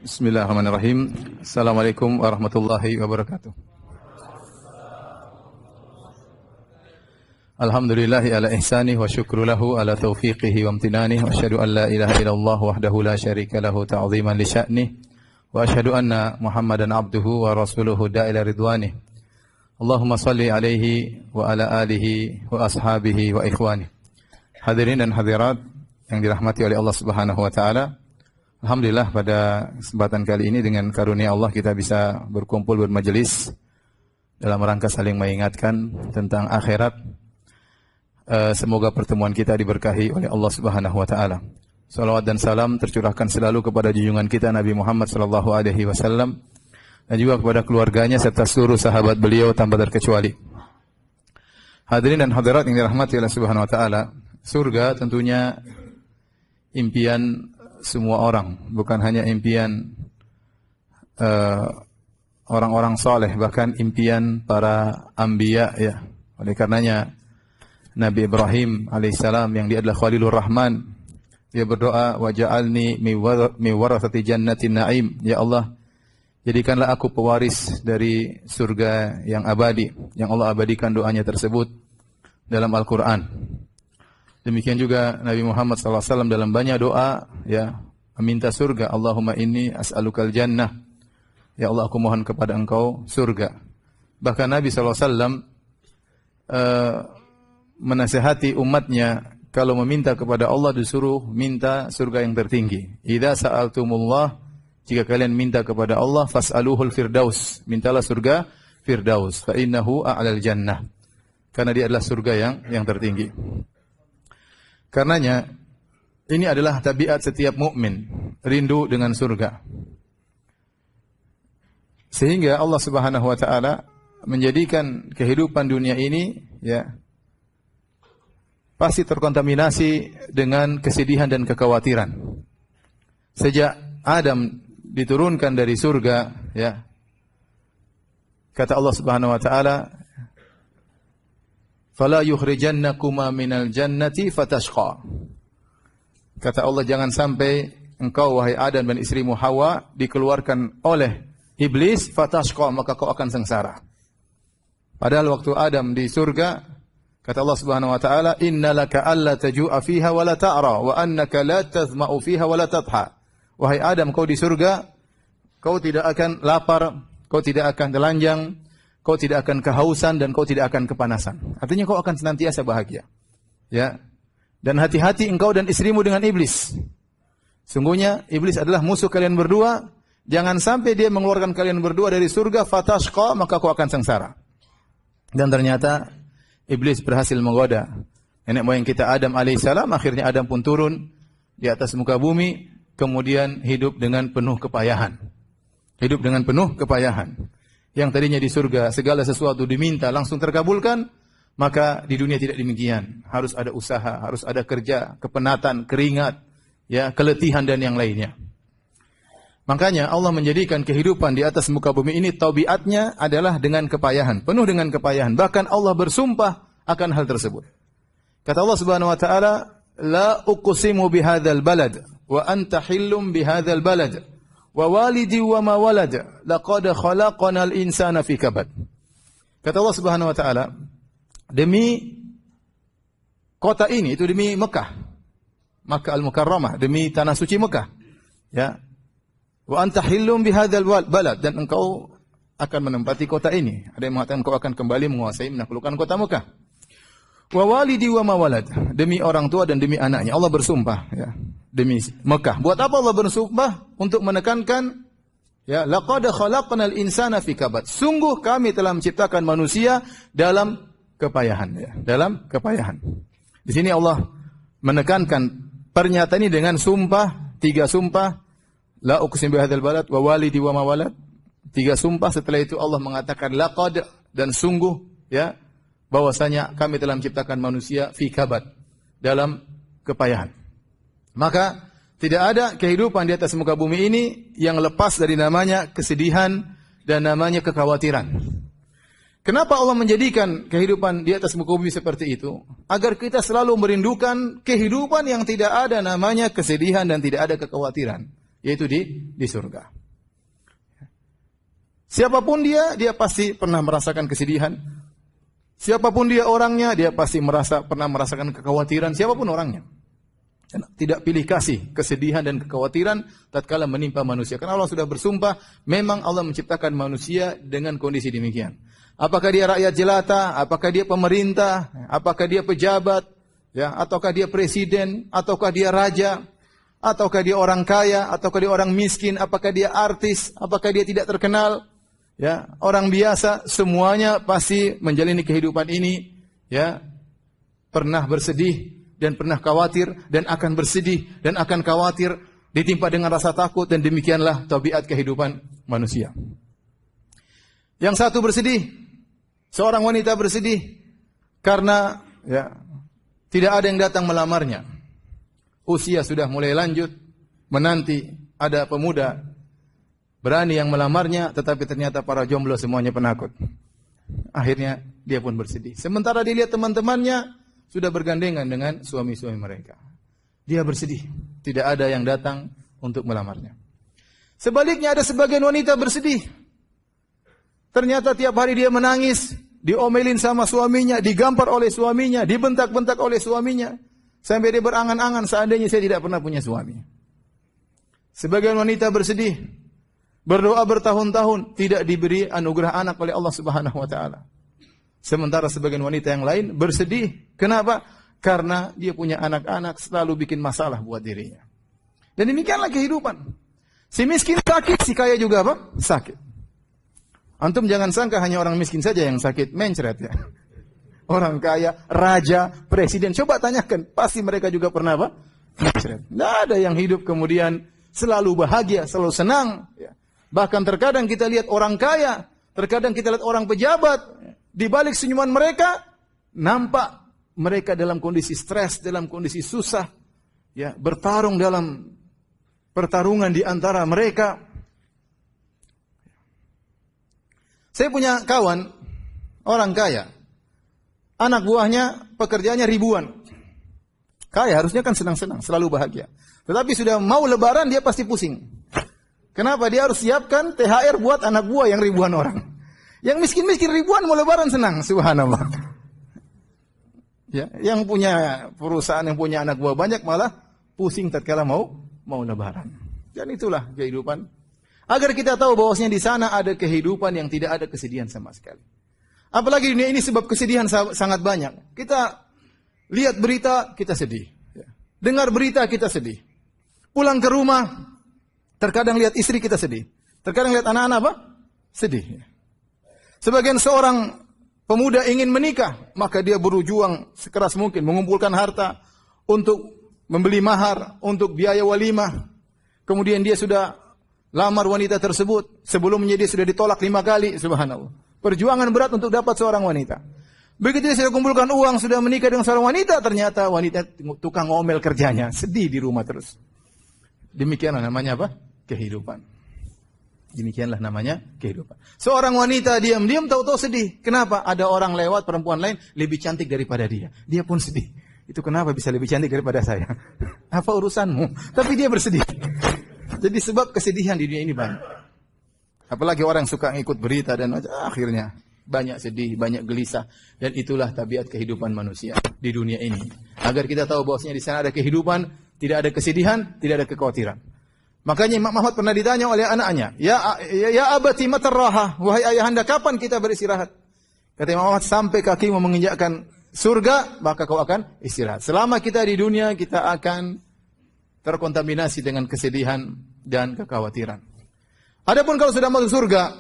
Bismillahirrahmanirrahim. Assalamualaikum warahmatullahi wabarakatuh. Alhamdulillahi ala ihsanih wa syukru lahu ala taufiqihi wa amtinanih wa asyhadu an la ilaha illallah wahdahu la syarika lahu ta'ziman li sya'nih wa asyhadu anna Muhammadan abduhu wa rasuluhu da'ila ridwanih. Allahumma salli alaihi wa ala alihi wa ashabihi wa ikhwanih. Hadirin dan hadirat yang dirahmati oleh Allah Subhanahu wa taala. Alhamdulillah pada kesempatan kali ini dengan karunia Allah kita bisa berkumpul bermajelis dalam rangka saling mengingatkan tentang akhirat. Semoga pertemuan kita diberkahi oleh Allah Subhanahu wa taala. Salawat dan salam tercurahkan selalu kepada junjungan kita Nabi Muhammad sallallahu alaihi wasallam dan juga kepada keluarganya serta seluruh sahabat beliau tanpa terkecuali. Hadirin dan hadirat yang dirahmati oleh Subhanahu wa taala, surga tentunya impian semua orang, bukan hanya impian orang-orang saleh, bahkan impian para anbiya ya. Oleh karenanya Nabi Ibrahim alaihissalam yang dia adalah Khalilur Rahman, dia berdoa waj'alni mi warathati jannatin na'im, ya Allah jadikanlah aku pewaris dari surga yang abadi, yang Allah abadikan doanya tersebut dalam Al-Qur'an. Demikian juga Nabi Muhammad SAW dalam banyak doa ya meminta surga. Allahumma inni as'alukal jannah. Ya Allah aku mohon kepada engkau surga. Bahkan Nabi SAW menasihati umatnya kalau meminta kepada Allah disuruh minta surga yang tertinggi. Idza sa'altumullah, jika kalian minta kepada Allah fas'aluhul firdaus, mintalah surga firdaus fa innahu a'lal jannah. Karena dia adalah surga yang tertinggi. Karenanya ini adalah tabiat setiap mukmin, rindu dengan surga. Sehingga Allah Subhanahu wa taala menjadikan kehidupan dunia ini ya pasti terkontaminasi dengan kesedihan dan kekhawatiran. Sejak Adam diturunkan dari surga ya, kata Allah Subhanahu wa taala, fala yukhrijannakuma minal jannati fatashqa. Kata Allah, jangan sampai engkau wahai Adam dan istrimu Hawa dikeluarkan oleh iblis fatashqa, maka kau akan sengsara. Padahal waktu Adam di surga, kata Allah Subhanahu wa taala, innalaka alla taju'a fiha wa la ta'ra wa annaka la tazma'u fiha wa la tadha. Wahai Adam, kau di surga, kau tidak akan lapar, kau tidak akan telanjang, kau tidak akan kehausan dan kau tidak akan kepanasan. Artinya kau akan senantiasa bahagia. Ya. Dan hati-hati engkau dan istrimu dengan iblis. Sungguhnya iblis adalah musuh kalian berdua. Jangan sampai dia mengeluarkan kalian berdua dari surga fatashqa, maka kau akan sengsara. Dan ternyata iblis berhasil menggoda nenek moyang kita Adam alaihissalam. Akhirnya Adam pun turun di atas muka bumi, kemudian hidup dengan penuh kepayahan. Hidup dengan penuh kepayahan. Yang tadinya di surga segala sesuatu diminta langsung terkabulkan, maka di dunia tidak demikian. Harus ada usaha, harus ada kerja, kepenatan, keringat, ya, keletihan dan yang lainnya. Makanya Allah menjadikan kehidupan di atas muka bumi ini tabiatnya adalah dengan kepayahan, penuh dengan kepayahan. Bahkan Allah bersumpah akan hal tersebut. Kata Allah Subhanahu wa taala, la uqsimu bihadzal balad wa anta hillum bihadzal balad. Wa walidi wa ma walad laqad khalaqnal insana fi kabad. Kata Allah Subhanahu wa taala, demi kota ini, itu demi Mekah, Makkah Al-Mukarramah, demi tanah suci Mekah. Ya. Wa anta hillum bihadzal balad, dan engkau akan menempati kota ini. Ada yang mengatakan engkau akan kembali menguasai menaklukkan kota Mekah. Wa walidi wa ma walad, demi orang tua dan demi anaknya. Allah bersumpah ya, demi Mekah. Buat apa Allah bersumpah? Untuk menekankan ya, laqad khalaqnal insana fi kabad. Sungguh kami telah menciptakan manusia dalam kepayahan ya, dalam kepayahan. Di sini Allah menekankan pernyataan ini dengan sumpah, 3 sumpah. La uqsim bihadzal balad wa walidi wa ma walad. 3 sumpah, setelah itu Allah mengatakan laqad, dan sungguh ya, bahwasanya kami telah menciptakan manusia fi kabad, dalam kepayahan. Maka tidak ada kehidupan di atas muka bumi ini yang lepas dari namanya kesedihan dan namanya kekhawatiran. Kenapa Allah menjadikan kehidupan di atas muka bumi seperti itu? Agar kita selalu merindukan kehidupan yang tidak ada namanya kesedihan dan tidak ada kekhawatiran, yaitu di surga. Siapapun dia pasti pernah merasakan kesedihan. Siapapun dia orangnya, dia pasti pernah merasakan kekhawatiran. Siapapun orangnya. Tidak pilih kasih, kesedihan dan kekhawatiran tatkala menimpa manusia. Karena Allah sudah bersumpah, memang Allah menciptakan manusia dengan kondisi demikian. Apakah dia rakyat jelata, apakah dia pemerintah, apakah dia pejabat, ya, ataukah dia presiden, ataukah dia raja, ataukah dia orang kaya, ataukah dia orang miskin, apakah dia artis, apakah dia tidak terkenal, ya, orang biasa, semuanya pasti menjalani kehidupan ini, ya, pernah bersedih dan pernah khawatir dan akan bersedih dan akan khawatir ditimpa dengan rasa takut, dan demikianlah tabiat kehidupan manusia. Yang satu bersedih, seorang wanita bersedih karena ya tidak ada yang datang melamarnya. Usia sudah mulai lanjut, menanti ada pemuda berani yang melamarnya, tetapi ternyata para jomblo semuanya penakut. Akhirnya dia pun bersedih. Sementara dilihat teman-temannya sudah bergandengan dengan suami-suami mereka. Dia bersedih, tidak ada yang datang untuk melamarnya. Sebaliknya ada sebagian wanita bersedih. Ternyata tiap hari dia menangis, diomelin sama suaminya, digampar oleh suaminya, dibentak-bentak oleh suaminya. Sampai dia berangan-angan, seandainya saya tidak pernah punya suami. Sebagian wanita bersedih, berdoa bertahun-tahun, tidak diberi anugerah anak oleh Allah Subhanahu wa taala. Sementara sebagian wanita yang lain bersedih. Kenapa? Karena dia punya anak-anak selalu bikin masalah buat dirinya. Dan demikianlah kehidupan. Si miskin sakit, si kaya juga apa? Sakit. Antum jangan sangka hanya orang miskin saja yang sakit mencret ya. Orang kaya, raja, presiden, coba tanyakan, pasti mereka juga pernah apa? Mencret. Tidak ada yang hidup kemudian selalu bahagia, selalu senang. Bahkan terkadang kita lihat orang kaya, terkadang kita lihat orang pejabat, di balik senyuman mereka, nampak mereka dalam kondisi stres, dalam kondisi susah, ya, bertarung dalam pertarungan di antara mereka. Saya punya kawan, orang kaya, anak buahnya pekerjaannya ribuan. Kaya harusnya kan senang-senang, selalu bahagia. Tetapi sudah mau lebaran dia pasti pusing. Kenapa? Dia harus siapkan THR buat anak buah yang ribuan orang. Yang miskin-miskin ribuan mau lebaran senang, subhanallah. Ya, yang punya perusahaan, yang punya anak buah banyak malah pusing tatkala mau lebaran. Dan itulah kehidupan. Agar kita tahu bahwasanya di sana ada kehidupan yang tidak ada kesedihan sama sekali. Apalagi dunia ini sebab kesedihan sangat banyak. Kita lihat berita, kita sedih. Dengar berita, kita sedih. Pulang ke rumah, terkadang lihat istri kita sedih. Terkadang lihat anak-anak apa? Sedih. Sebagian seorang pemuda ingin menikah, maka dia berjuang sekeras mungkin mengumpulkan harta untuk membeli mahar, untuk biaya walimah. Kemudian dia sudah lamar wanita tersebut, sebelumnya dia sudah ditolak 5 kali, subhanallah. Perjuangan berat untuk dapat seorang wanita. Begitu dia sudah kumpulkan uang, sudah menikah dengan seorang wanita, ternyata wanita tukang ngomel kerjanya, sedih di rumah terus. Demikianlah namanya apa? Kehidupan. Demikianlah namanya kehidupan. Seorang wanita diam-diam tahu-tahu sedih. Kenapa? Ada orang lewat, perempuan lain lebih cantik daripada dia. Dia pun sedih. Itu kenapa bisa lebih cantik daripada saya? Apa urusanmu? Tapi dia bersedih. Jadi sebab kesedihan di dunia ini banyak. Apalagi orang suka ngikut berita dan akhirnya banyak sedih, banyak gelisah. Dan itulah tabiat kehidupan manusia di dunia ini. Agar kita tahu bahwasanya di sana ada kehidupan, tidak ada kesedihan, tidak ada kekhawatiran. Makanya Imam Ahmad pernah ditanya oleh anaknya, ya abati matar raha, wahai ayahanda, kapan kita beristirahat? Kata Imam Ahmad, sampai kakimu menginjakkan surga, maka kau akan istirahat. Selama kita di dunia, kita akan terkontaminasi dengan kesedihan dan kekhawatiran. Adapun kalau sudah masuk surga,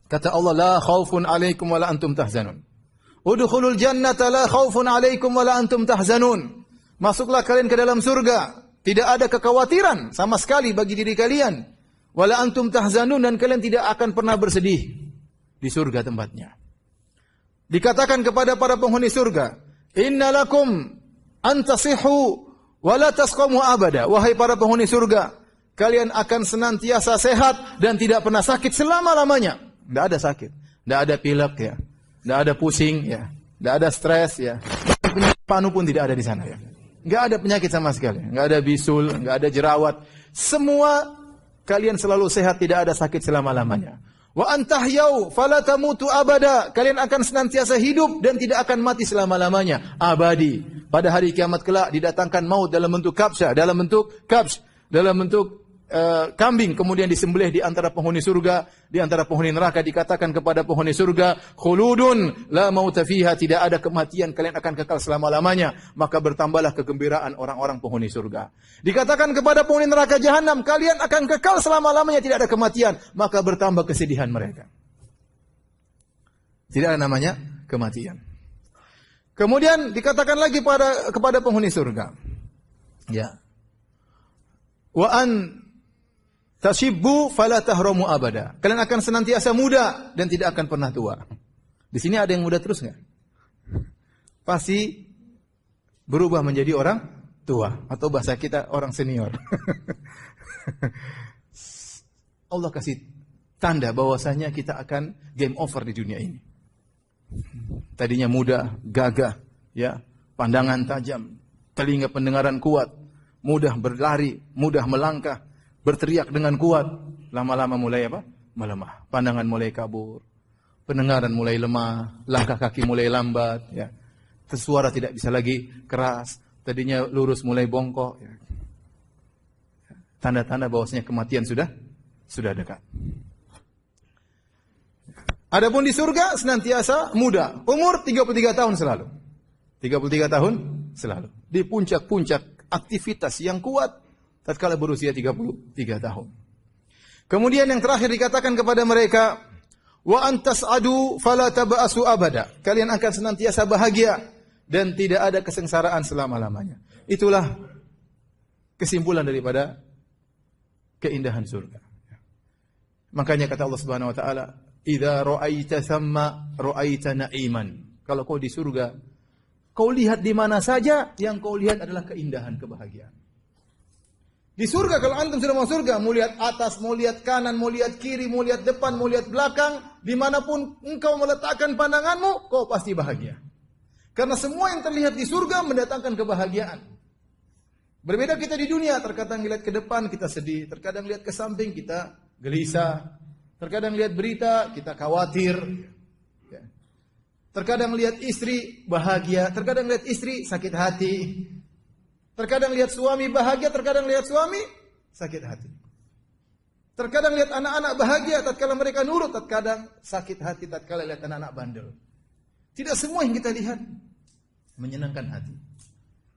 kata Allah, la khaufun alaikum wa la antum tahzanun. Udkhulul jannata la khaufun alaikum wa la antum tahzanun. Masuklah kalian ke dalam surga. Tidak ada kekhawatiran sama sekali bagi diri kalian. Wala antum tahzanun, dan kalian tidak akan pernah bersedih di surga tempatnya. Dikatakan kepada para penghuni surga, innalakum antasihu wala tasqamu abada. Wahai para penghuni surga, kalian akan senantiasa sehat dan tidak pernah sakit selama-lamanya. Tidak ada sakit, tidak ada pilek ya, tidak ada pusing ya, tidak ada stres ya. Penyakit panu pun tidak ada di sana ya. Enggak ada penyakit sama sekali, enggak ada bisul, enggak ada jerawat. Semua kalian selalu sehat, tidak ada sakit selama-lamanya. Wa antahyau fala tamutu abada. Kalian akan senantiasa hidup dan tidak akan mati selama-lamanya, abadi. Pada hari kiamat kelak didatangkan maut dalam bentuk kabsah, dalam bentuk kambing, kemudian disembelih di antara penghuni surga, di antara penghuni neraka. Dikatakan kepada penghuni surga, khuludun la mauta fiha, tidak ada kematian, kalian akan kekal selama-lamanya. Maka bertambahlah kegembiraan orang-orang penghuni surga. Dikatakan kepada penghuni neraka jahanam, kalian akan kekal selama-lamanya, tidak ada kematian. Maka bertambah kesedihan mereka. Tidak ada namanya kematian. Kemudian dikatakan lagi kepada penghuni surga, ya, wa an tasibbu fala tahramu abada. Kalian akan senantiasa muda dan tidak akan pernah tua. Di sini ada yang muda terus enggak? Pasti berubah menjadi orang tua, atau bahasa kita orang senior. Allah kasih tanda bahwasanya kita akan game over di dunia ini. Tadinya muda, gagah, ya, pandangan tajam, telinga pendengaran kuat, mudah berlari, mudah melangkah, berteriak dengan kuat. Lama-lama mulai apa? Melemah. Pandangan mulai kabur, pendengaran mulai lemah, langkah kaki mulai lambat, ya. Suara tidak bisa lagi keras, tadinya lurus mulai bongkok, ya. Tanda-tanda bahwasanya kematian sudah dekat. Adapun di surga senantiasa muda, umur 33 tahun selalu. 33 tahun selalu. Di puncak-puncak aktivitas yang kuat tatkala berusia 33 tahun. Kemudian yang terakhir dikatakan kepada mereka, wa antas'adu fala taba'asu abada. Kalian akan senantiasa bahagia dan tidak ada kesengsaraan selama-lamanya. Itulah kesimpulan daripada keindahan surga. Makanya kata Allah Subhanahu wa taala, "Idza ra'aita thamma ra'aita na'iman." Kalau kau di surga, kau lihat di mana saja, yang kau lihat adalah keindahan, kebahagiaan. Di surga, kalau antum sudah mau surga, mau lihat atas, mau lihat kanan, mau lihat kiri, mau lihat depan, mau lihat belakang, dimanapun engkau meletakkan pandanganmu, kau pasti bahagia. Karena semua yang terlihat di surga mendatangkan kebahagiaan. Berbeda kita di dunia, terkadang lihat ke depan kita sedih, terkadang lihat ke samping kita gelisah, terkadang lihat berita kita khawatir, terkadang lihat istri bahagia, terkadang lihat istri sakit hati, terkadang lihat suami bahagia, terkadang lihat suami sakit hati, terkadang lihat anak-anak bahagia tatkala mereka nurut, terkadang sakit hati tatkala lihat anak-anak bandel. Tidak semua yang kita lihat menyenangkan hati.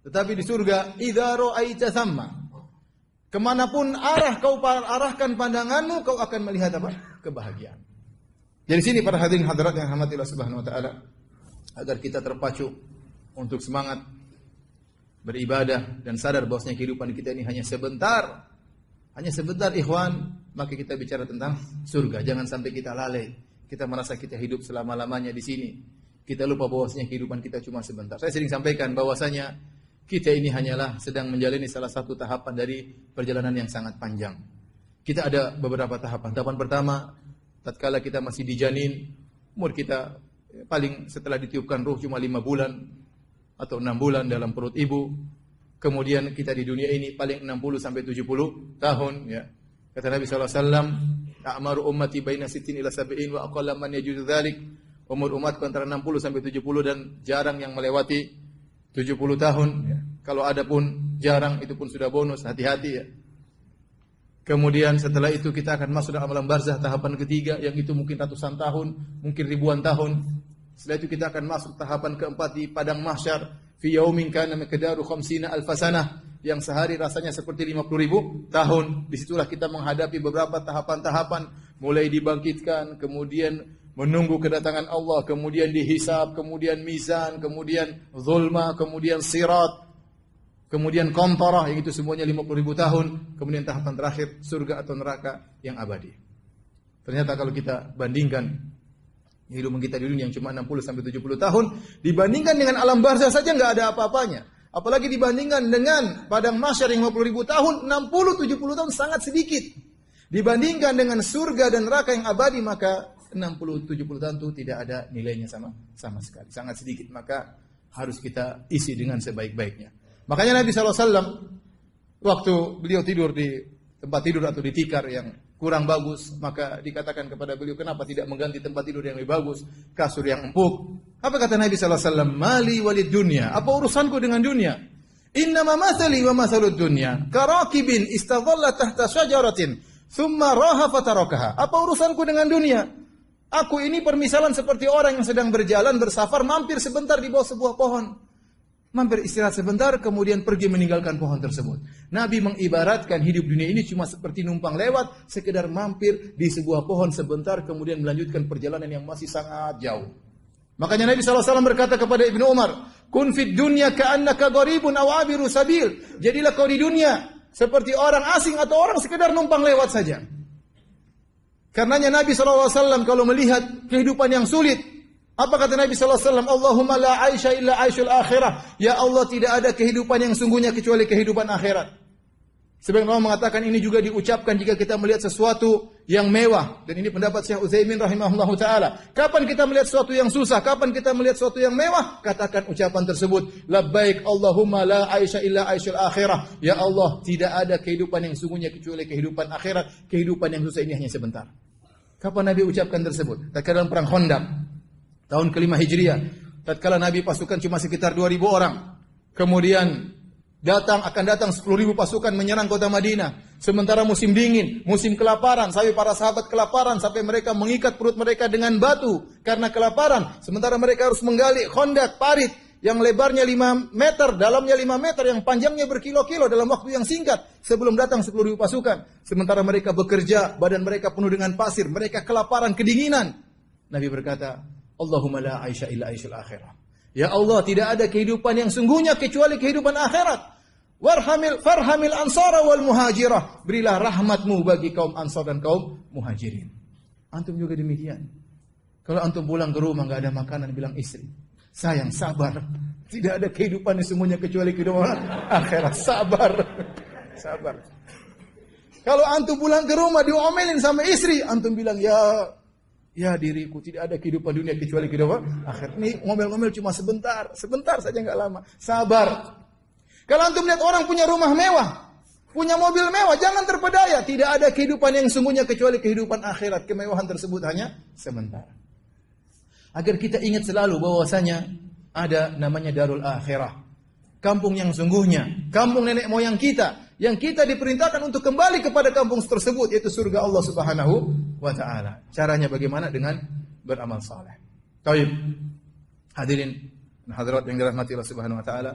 Tetapi di surga, idza ra'aita thamma, kemanapun arah kau arahkan pandanganmu, kau akan melihat apa? Kebahagiaan. Dari sini para hadirin hadirat yang rahmati Allah Subhanahu wa taala, agar kita terpacu untuk semangat beribadah dan sadar bahwasanya kehidupan kita ini hanya sebentar. Hanya sebentar, ikhwan, maka kita bicara tentang surga. Jangan sampai kita lalai. Kita merasa kita hidup selama-lamanya di sini. Kita lupa bahwasanya kehidupan kita cuma sebentar. Saya sering sampaikan bahwasanya kita ini hanyalah sedang menjalani salah satu tahapan dari perjalanan yang sangat panjang. Kita ada beberapa tahapan. Tahapan pertama, tatkala kita masih di janin, umur kita paling setelah ditiupkan ruh cuma 5 bulan atau 6 bulan dalam perut ibu. Kemudian kita di dunia ini paling 60 sampai 70 tahun, ya. Kata Nabi SAW, "A'maru ummati baina 60 ila 70 wa aqalla man yajuzu dzalik." Umur umatku antara 60 sampai 70 dan jarang yang melewati 70 tahun, ya. Kalau ada pun jarang, itu pun sudah bonus, hati-hati, ya. Kemudian setelah itu kita akan masuk dalam alam barzah, tahapan ketiga, yang itu mungkin ratusan tahun, mungkin ribuan tahun. Setelah itu kita akan masuk tahapan keempat di padang mahsyar, fi yaumin kana miqdaru 50 alf sanah, yang sehari rasanya seperti 50.000 tahun. Disitulah kita menghadapi beberapa tahapan-tahapan, mulai dibangkitkan, kemudian menunggu kedatangan Allah, kemudian dihisab, kemudian mizan, kemudian zulma, kemudian sirat, kemudian qantarah, yang itu semuanya 50.000 tahun. Kemudian tahapan terakhir, surga atau neraka yang abadi. Ternyata kalau kita bandingkan kehidupan kita di dunia yang cuma 60 sampai 70 tahun, dibandingkan dengan alam barzah saja enggak ada apa-apanya. Apalagi dibandingkan dengan padang mahsyar yang 50.000 tahun, 60-70 tahun sangat sedikit. Dibandingkan dengan surga dan neraka yang abadi, maka 60-70 tahun itu tidak ada nilainya sama sekali, sangat sedikit. Maka harus kita isi dengan sebaik-baiknya. Makanya Nabi SAW waktu beliau tidur di tempat tidur atau di tikar yang kurang bagus, maka dikatakan kepada beliau, kenapa tidak mengganti tempat tidur yang lebih bagus, kasur yang empuk? Apa kata Nabi sallallahu alaihi wasallam? Mali walid dunya. Apa urusanku dengan dunia? Innama mathali wa mathalud dunya karakibin istadhalla tahta syajaratin thumma raha fatarakaha. Apa urusanku dengan dunia? Aku ini permisalan seperti orang yang sedang berjalan bersafar, mampir sebentar di bawah sebuah pohon. Mampir istirahat sebentar, kemudian pergi meninggalkan pohon tersebut. Nabi mengibaratkan hidup dunia ini cuma seperti numpang lewat, sekedar mampir di sebuah pohon sebentar, kemudian melanjutkan perjalanan yang masih sangat jauh. Makanya Nabi SAW berkata kepada Ibnu Umar, kun fid dunya ka'annaka gharibun aw abiru sabil. Jadilah kau di dunia seperti orang asing atau orang sekedar numpang lewat saja. Karenanya Nabi SAW kalau melihat kehidupan yang sulit, apa kata Nabi SAW? Allahumma la aisha illa aishul akhirah. Ya Allah, tidak ada kehidupan yang sungguhnya kecuali kehidupan akhirat. Sebagian ulama mengatakan ini juga diucapkan jika kita melihat sesuatu yang mewah. Dan ini pendapat Syekh Utsaimin rahimahullahu taala. Kapan kita melihat sesuatu yang susah? Kapan kita melihat sesuatu yang mewah? Katakan ucapan tersebut. Labbaik Allahumma la aisha illa aishul akhirah. Ya Allah, tidak ada kehidupan yang sungguhnya kecuali kehidupan akhirat. Kehidupan yang susah ini hanya sebentar. Kapan Nabi ucapkan tersebut? Tatkala dalam perang Khandaq tahun ke-5 Hijriah, tatkala Nabi pasukan cuma sekitar 2.000 orang. Kemudian akan datang 10.000 pasukan menyerang kota Madinah. Sementara musim dingin, musim kelaparan, sampai para sahabat kelaparan sampai mereka mengikat perut mereka dengan batu karena kelaparan. Sementara mereka harus menggali khandaq, parit yang lebarnya 5 meter, dalamnya 5 meter, yang panjangnya berkilo-kilo dalam waktu yang singkat sebelum datang 10.000 pasukan. Sementara mereka bekerja, badan mereka penuh dengan pasir, mereka kelaparan, kedinginan. Nabi berkata, Allahumma la aisha illa aishul akhirah. Ya Allah, tidak ada kehidupan yang sungguhnya kecuali kehidupan akhirat. Farhamil ansara wal muhajirah. Berilah rahmatmu bagi kaum ansar dan kaum muhajirin. Antum juga demikian. Kalau antum pulang ke rumah enggak ada makanan, bilang istri, sayang, sabar. Tidak ada kehidupan yang sungguhnya kecuali kehidupan akhirat. Sabar. Sabar. Kalau antum pulang ke rumah diomelin sama istri, antum bilang, ya diriku, tidak ada kehidupan dunia kecuali kehidupan akhir. Ini ngomel-ngomel cuma sebentar saja, enggak lama. Sabar. Kalau antum lihat orang punya rumah mewah, punya mobil mewah, jangan terpedaya. Tidak ada kehidupan yang sungguhnya kecuali kehidupan akhirat. Kemewahan tersebut hanya sebentar. Agar kita ingat selalu bahwasanya ada namanya darul akhirah. Kampung yang sungguhnya, kampung nenek moyang kita, yang kita diperintahkan untuk kembali kepada kampung tersebut, yaitu surga Allah Subhanahu wa taala. Caranya bagaimana? Dengan beramal saleh. Baik. Hadirin dan hadirat yang dirahmati Allah Subhanahu wa taala,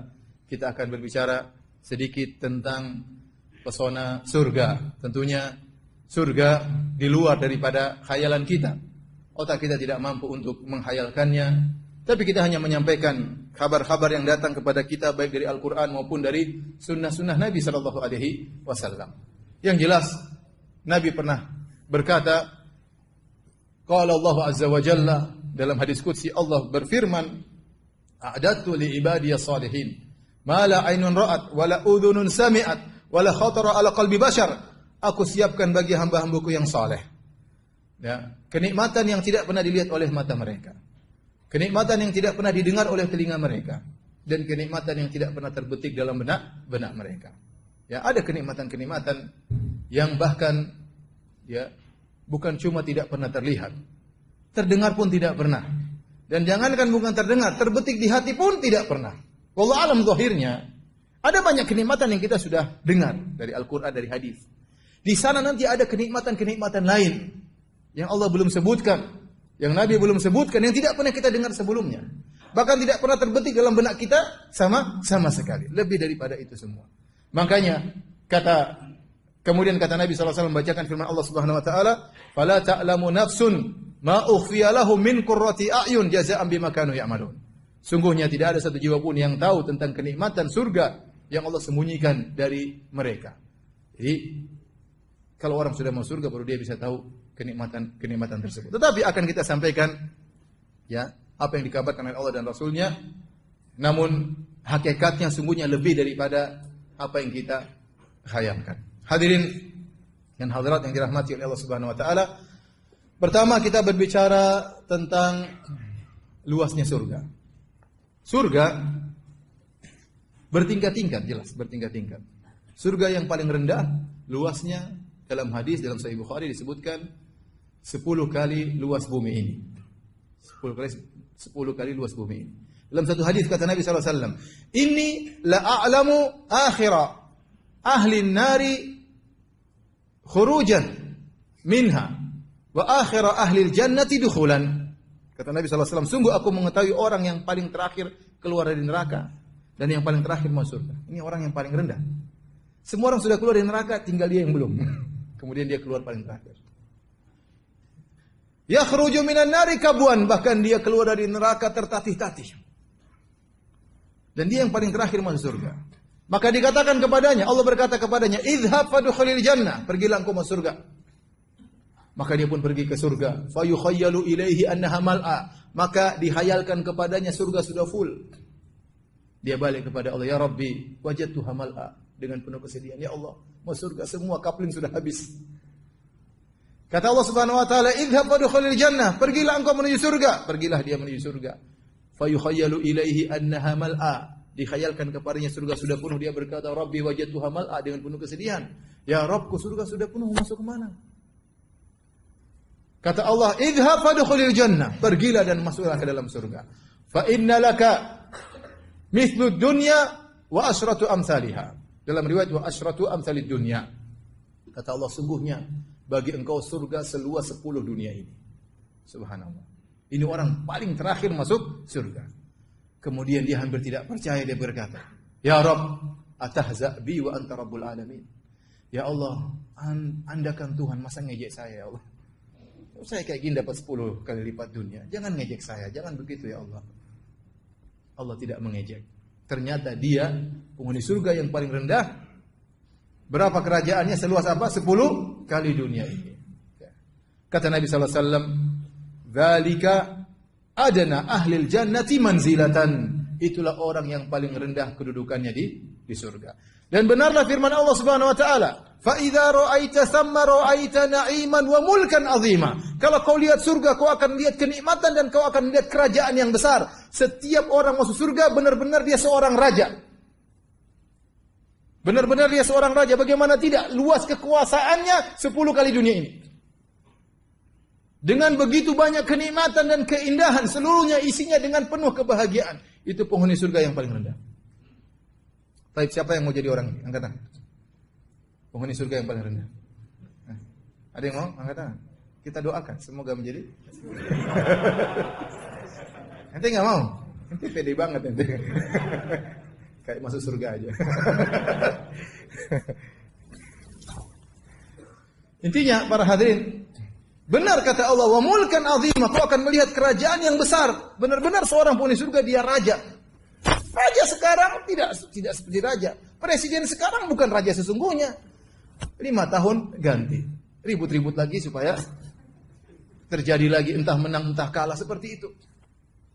kita akan berbicara sedikit tentang pesona surga. Tentunya surga di luar daripada khayalan kita. Otak kita tidak mampu untuk menghayalkannya. Tapi kita hanya menyampaikan kabar-kabar yang datang kepada kita baik dari Al-Quran maupun dari sunnah-sunnah Nabi SAW. Yang jelas, Nabi pernah berkata, qala Allah Azza wa Jalla, dalam hadis qudsi Allah berfirman, a'dadtu li ibadiyas salihin ma la ainun ra'at wa la udhunun sami'at wa la khatara ala qalbi bashar. Aku siapkan bagi hamba-hambaku yang saleh, ya, kenikmatan yang tidak pernah dilihat oleh mata mereka, kenikmatan yang tidak pernah didengar oleh telinga mereka, dan kenikmatan yang tidak pernah terbetik dalam benak mereka. Ya, ada kenikmatan-kenikmatan yang bahkan ya bukan cuma tidak pernah terlihat, terdengar pun tidak pernah. Dan jangankan bukan terdengar, terbetik di hati pun tidak pernah. Wallahu alam zahirnya, ada banyak kenikmatan yang kita sudah dengar dari Al-Qur'an, dari hadis. Di sana nanti ada kenikmatan-kenikmatan lain yang Allah belum sebutkan, yang Nabi belum sebutkan, yang tidak pernah kita dengar sebelumnya. Bahkan tidak pernah terbetik dalam benak kita sama sekali. Lebih daripada itu semua. Makanya kemudian kata Nabi SAW membacakan firman Allah Subhanahu wa taala, "Fala ta'lamu nafsun ma ukhfiya lahum min qurrati a'yun jazaa'an bima kanu ya'malun." Sungguhnya tidak ada satu jiwa pun yang tahu tentang kenikmatan surga yang Allah sembunyikan dari mereka. Jadi kalau orang sudah masuk surga baru dia bisa tahu kenikmatan tersebut. Tetapi akan kita sampaikan ya apa yang dikabarkan oleh Allah dan Rasulnya, namun hakikatnya sungguhnya lebih daripada apa yang kita khayalkan. Hadirin dan hadirat yang dirahmati oleh Allah Subhanahu wa taala, pertama kita berbicara tentang luasnya surga. Surga bertingkat-tingkat, jelas bertingkat-tingkat. Surga yang paling rendah luasnya dalam hadis dalam Sahih Bukhari disebutkan 10 kali luas bumi ini. 10 kali luas bumi ini. Dalam satu hadis kata Nabi sallallahu alaihi wasallam, "Inni la a'lamu akhira ahli an-nari khurujan minha wa akhira ahli al-jannati dukhulan." Kata Nabi sallallahu alaihi wasallam, sungguh aku mengetahui orang yang paling terakhir keluar dari neraka dan yang paling terakhir masuk surga. Ini orang yang paling rendah. Semua orang sudah keluar dari neraka, tinggal dia yang belum. Kemudian dia keluar paling terakhir. Yakhruju minan nari kabwan, bahkan dia keluar dari neraka tertatih-tatih. Dan dia yang paling terakhir masuk surga. Maka dikatakan kepadanya, Allah berkata kepadanya, "Idhhab fadkhulil jannah." Pergilah engkau masuk surga. Maka dia pun pergi ke surga. Fa yukhayyalu ilaihi annaha mal'a. Maka dihayalkan kepadanya surga sudah full. Dia balik kepada Allah, "Ya Rabbi, wajadtuha mal'a." Dengan penuh kesedihan, "Ya Allah, masuk surga semua kapling sudah habis." Kata Allah Subhanahu wa taala, "Idhhab fadkhulil jannah." Pergilah engkau menuju surga. Pergilah dia menuju surga. Fa yukhayyalu ilaihi annaha mal'a. Dikhayalkan kepadanya surga sudah penuh, dia berkata, "Rabbi wajadtuha mal'a." Dengan penuh kesedihan, "Ya Rabbku, surga sudah penuh, masuk ke mana?" Kata Allah, "Idhhab fadkhulil jannah." Pergilah dan masuklah ke dalam surga. "Fa inna laka mithlu dunya wa asyratu amsalihha." Dalam riwayat wa asyratu amsalid dunya. Kata Allah, sungguhnya bagi engkau surga seluas 10 dunia ini. Subhanallah. Ini orang paling terakhir masuk surga. Kemudian dia hampir tidak percaya, dia berkata, "Ya Rabb, atahza' bi wa anta rabbul alamin." Ya Allah, Anda kan Tuhan, masa ngejek saya ya Allah? Saya kayak gini dapat 10 kali lipat dunia. Jangan ngejek saya, jangan begitu ya Allah. Allah tidak mengejek. Ternyata dia penghuni surga yang paling rendah. Berapa kerajaannya, seluas apa? 10 kali dunia ini. Kata Nabi sallallahu alaihi wasallam, "Dzalika adna ahlil jannati manzilatan." Itulah orang yang paling rendah kedudukannya di surga. Dan benarlah firman Allah Subhanahu wa taala, "Fa idza ra'aita thamma ra'aita na'iman wa mulkan 'azima." Kalau kau lihat surga, kau akan lihat kenikmatan dan kau akan lihat kerajaan yang besar. Setiap orang masuk surga benar-benar dia seorang raja. Benar-benar dia seorang raja. Bagaimana tidak? Luas kekuasaannya 10 kali dunia ini. Dengan begitu banyak kenikmatan dan keindahan, seluruhnya isinya dengan penuh kebahagiaan. Itu penghuni surga yang paling rendah. Baik, siapa yang mau jadi orang ini? Angkat tangan. Penghuni surga yang paling rendah. Nah, ada yang mau? Angkat tangan. Kita doakan semoga menjadi. Nanti nggak mau? Nanti pede banget nanti. Kayak masuk surga aja. Intinya para hadirin, benar kata Allah, "Wa mulkan 'azima." Kau akan melihat kerajaan yang besar. Benar-benar seorang penghuni surga dia raja. Raja sekarang tidak seperti raja. Presiden sekarang bukan raja sesungguhnya. 5 tahun ganti. Ribut-ribut lagi supaya terjadi lagi entah menang entah kalah seperti itu.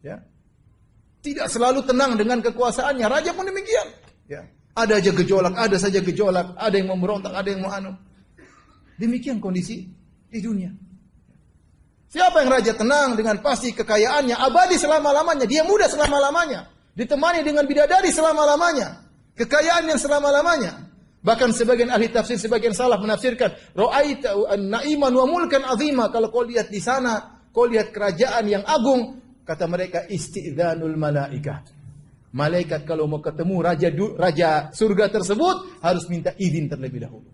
Ya. Tidak selalu tenang dengan kekuasaannya. Raja pun demikian. Ya. Ada aja gejolak, ada saja gejolak, ada yang mau berontak, ada yang mau anu. Demikian kondisi di dunia. Siapa yang raja tenang dengan pasti kekayaannya abadi selama-lamanya, dia muda selama-lamanya, ditemani dengan bidadari selama-lamanya, kekayaan yang selama-lamanya. Bahkan sebagian ahli tafsir, sebagian salaf menafsirkan, "Ra'aita an-na'iman wa mulkan 'azima." Kalau kau lihat di sana, kau lihat kerajaan yang agung, kata mereka istidzanul malaikah. Malaikat kalau mau ketemu raja surga tersebut harus minta izin terlebih dahulu.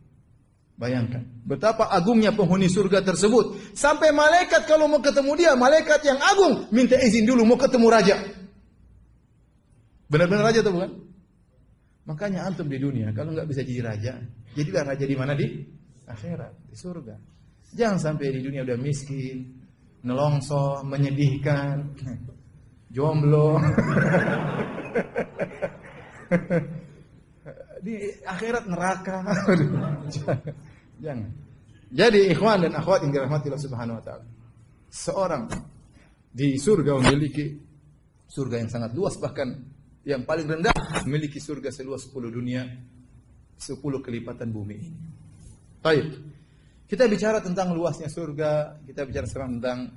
Bayangkan betapa agungnya penghuni surga tersebut. Sampai malaikat kalau mau ketemu dia, malaikat yang agung minta izin dulu mau ketemu raja. Benar-benar raja atau bukan? Makanya antum di dunia kalau nggak bisa jadi raja, jadilah raja di mana? Di akhirat, di surga. Jangan sampai di dunia udah miskin, nelongso, menyedihkan, jomblo. Di akhirat neraka. Jangan. Jadi ikhwan dan akhwat yang dirahmati Allah Subhanahu wa taala. Seorang di surga memiliki surga yang sangat luas, bahkan yang paling rendah memiliki surga seluas 10 dunia, 10 kelipatan bumi ini. Baik. Kita bicara tentang luasnya surga, kita bicara tentang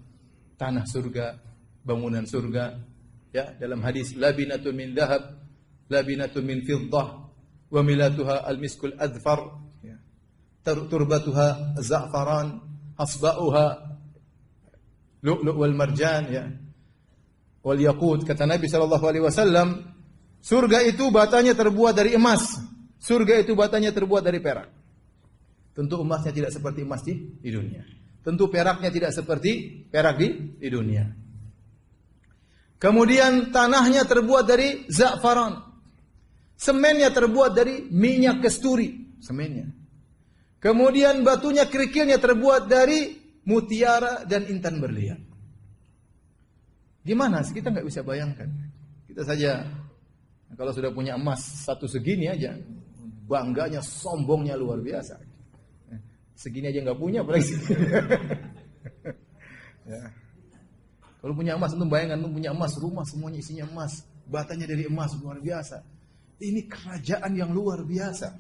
tanah surga, bangunan surga. Ya, dalam hadis labinatun min dhahab, labinatun min fiddah, wa milatuha al-miskul adfar. Ya. turbatuha za'faran, hasba'uha lu'lu' wal marjan, ya. Wal yaqut. Kata Nabi sallallahu alaihi wasallam, surga itu batanya terbuat dari emas. Surga itu batanya terbuat dari perak. Tentu emasnya tidak seperti emas di dunia. Tentu peraknya tidak seperti perak di dunia. Kemudian tanahnya terbuat dari za'faran. Semennya terbuat dari minyak kasturi, semennya. Kemudian batunya, kerikilnya terbuat dari mutiara dan intan berlian. Gimana sih, kita nggak bisa bayangkan. Kita saja kalau sudah punya emas satu segini aja, bangganya, sombongnya luar biasa. Segini aja nggak punya, apalagi ya. Kalau punya emas, antum bayangkan, antum punya emas, rumah semuanya isinya emas, batanya dari emas, luar biasa. Ini kerajaan yang luar biasa.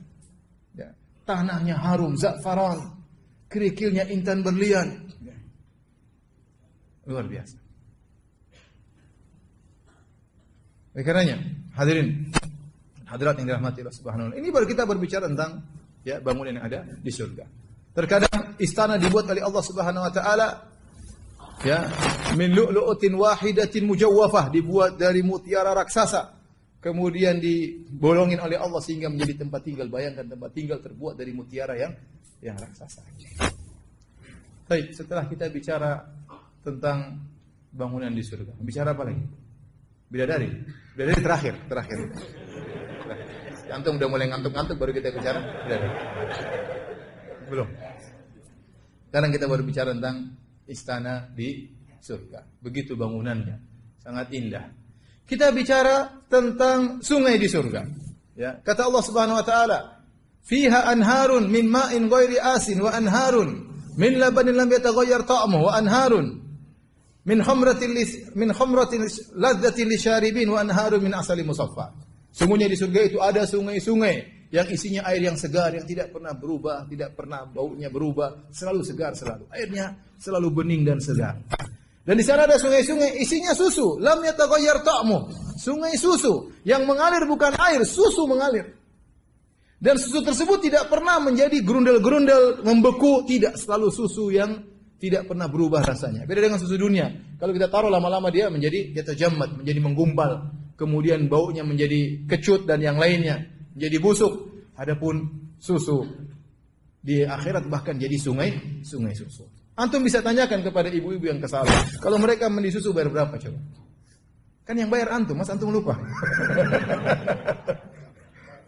Ya. Tanahnya harum, za'faran, kerikilnya intan berlian, ya. Luar biasa. Oleh karenanya, hadirin, hadirat yang dirahmati Allah Subhanahu wa taala. Ini baru kita berbicara tentang ya bangunan yang ada di surga. Terkadang istana dibuat oleh Allah Subhanahu wa taala ya min lu'lu'atin wahidatin mujawwafah, dibuat dari mutiara raksasa. Kemudian dibolongin oleh Allah sehingga menjadi tempat tinggal. Bayangkan tempat tinggal terbuat dari mutiara yang raksasa. Baik, setelah kita bicara tentang bangunan di surga, bicara apa lagi? Bidadari terakhir. Antum udah mulai ngantuk-ngantuk baru kita bicara bidadari. Belum. Sekarang kita baru bicara tentang istana di surga. Begitu bangunannya, sangat indah. Kita bicara tentang sungai di surga. Ya, kata Allah Subhanahu wa taala, "Fiha anharun min ma'in ghairi asin wa anharun min labanin lam yataghayyar ta'muhu wa anharun min khamratin ladzatin lisyaribin wa anharun min asalin musaffa." Sungguhnya di surga itu ada sungai-sungai yang isinya air yang segar, yang tidak pernah berubah, tidak pernah baunya berubah, selalu segar selalu. Airnya selalu bening dan segar. Dan di sana ada sungai-sungai isinya susu, lam yataghayyar ta'mu. Sungai susu yang mengalir bukan air, susu mengalir. Dan susu tersebut tidak pernah menjadi gerundel-gerundel, membeku, tidak, selalu susu yang tidak pernah berubah rasanya. Beda dengan susu dunia. Kalau kita taruh lama-lama dia menjadi yatajammat, menjadi menggumpal, kemudian baunya menjadi kecut dan yang lainnya, menjadi busuk. Adapun susu di akhirat bahkan jadi sungai susu. Antum bisa tanyakan kepada ibu-ibu yang kesalahan, kalau mereka mandi susu bayar berapa coba? Kan yang bayar antum, mas antum lupa.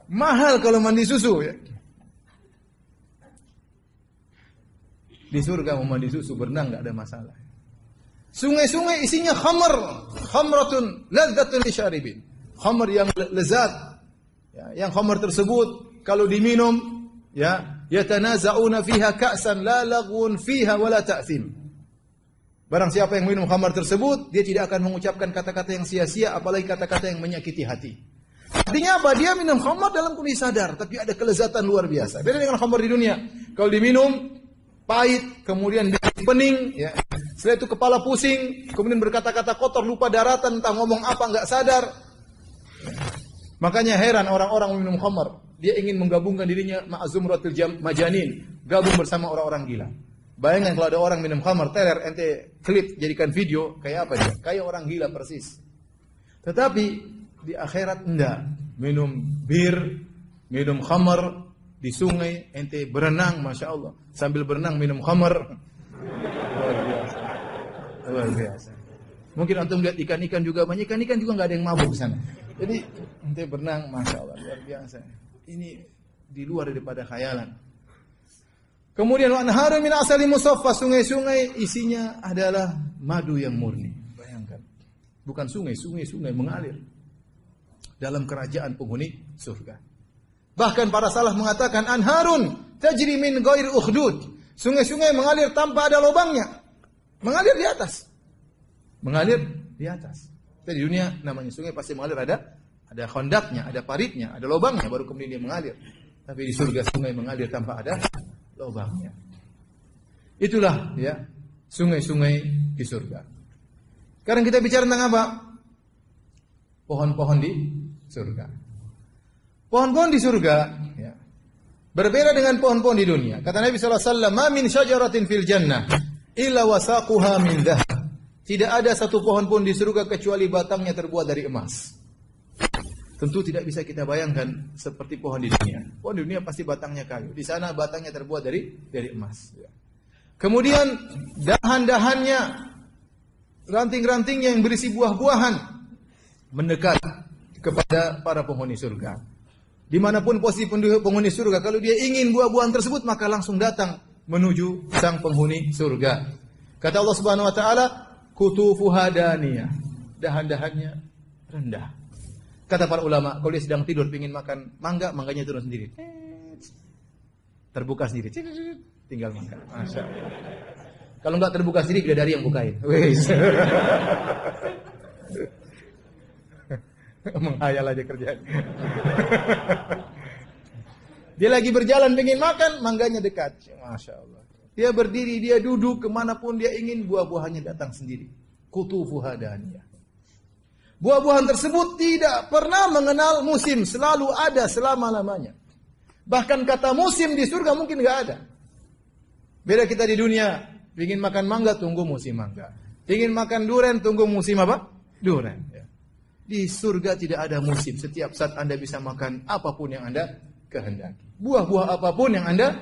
Mahal kalau mandi susu ya. Di surga mau mandi susu, berenang enggak ada masalah. Sungai-sungai isinya khamratun ladzatun lisyaribin. Khamr yang lezat. Ya, yang khamr tersebut kalau diminum ya, yatanaza'una fiha ka'san la laghun fiha wala ta'thim. Barang siapa yang minum khamr tersebut, dia tidak akan mengucapkan kata-kata yang sia-sia, apalagi kata-kata yang menyakiti hati. Artinya apa? Dia minum khamr dalam kondisi sadar, tapi ada kelezatan luar biasa. Beda dengan khamr di dunia. Kalau diminum pahit, kemudian pening, ya. Setelah itu kepala pusing, kemudian berkata-kata kotor, lupa daratan, entah ngomong apa enggak sadar. Makanya heran orang-orang minum khamr. Dia ingin menggabungkan dirinya ma'azumratul majanin, gabung bersama orang-orang gila. Bayangkan kalau ada orang minum khamr, teler, ente klip, jadikan video, kayak apa dia? Kayak orang gila persis. Tetapi di akhirat enggak. Minum bir, minum khamr di sungai, ente berenang, Masya Allah. Sambil berenang minum khamr. Luar biasa. Mungkin antum lihat ikan-ikan juga banyak, ikan-ikan juga enggak ada yang mabuk di sana. Jadi ente berenang, Masya Allah, luar biasa. Ini di luar daripada khayalan. Kemudian anharu min asali musaffa, sungai-sungai isinya adalah madu yang murni. Bayangkan. Bukan sungai mengalir dalam kerajaan penghuni surga. Bahkan para salaf mengatakan anharun tajri min ghairi ukhdud. Sungai-sungai mengalir tanpa ada lubangnya. Mengalir di atas. Mengalir di atas. Di dunia namanya sungai pasti mengalir ada khondaknya, ada paritnya, ada lubangnya baru kemudian dia mengalir. Tapi di surga sungai mengalir tanpa ada lubangnya. Itulah ya sungai-sungai di surga. Sekarang kita bicara tentang apa? Pohon-pohon di surga. Pohon-pohon di surga ya. Berbeda dengan pohon-pohon di dunia. Kata Nabi SAW, "Ma min syajaratin fil jannah illa wasaquha min dhahab." Tidak ada satu pohon pun di surga kecuali batangnya terbuat dari emas. Tentu tidak bisa kita bayangkan seperti pohon di dunia. Pohon di dunia pasti batangnya kayu. Di sana batangnya terbuat dari emas. Kemudian dahan-dahannya, ranting-rantingnya yang berisi buah-buahan mendekat kepada para penghuni surga. Dimanapun posisi penghuni surga, kalau dia ingin buah-buahan tersebut, maka langsung datang menuju sang penghuni surga. Kata Allah Subhanahu Wa Taala, kutufuha daniyah, dahan-dahannya rendah. Kata para ulama, kalau dia sedang tidur ingin makan mangga, mangganya turun sendiri, terbuka sendiri, tinggal makan. Masya Allah. Kalau enggak terbuka sendiri, bidadari yang bukain. Wes. Menghayal aja kerjaan. Dia lagi berjalan pengen makan, mangganya dekat. Masya Allah. Dia berdiri, dia duduk, kemanapun dia ingin, buah-buahannya datang sendiri. Kutufuha daniyah. Buah-buahan tersebut tidak pernah mengenal musim, selalu ada selama-lamanya. Bahkan kata musim di surga mungkin nggak ada. Beda kita di dunia, ingin makan mangga, tunggu musim mangga. Ingin makan durian, tunggu musim apa? Durian. Di surga tidak ada musim. Setiap saat Anda bisa makan apapun yang Anda kehendaki. Buah-buah apapun yang Anda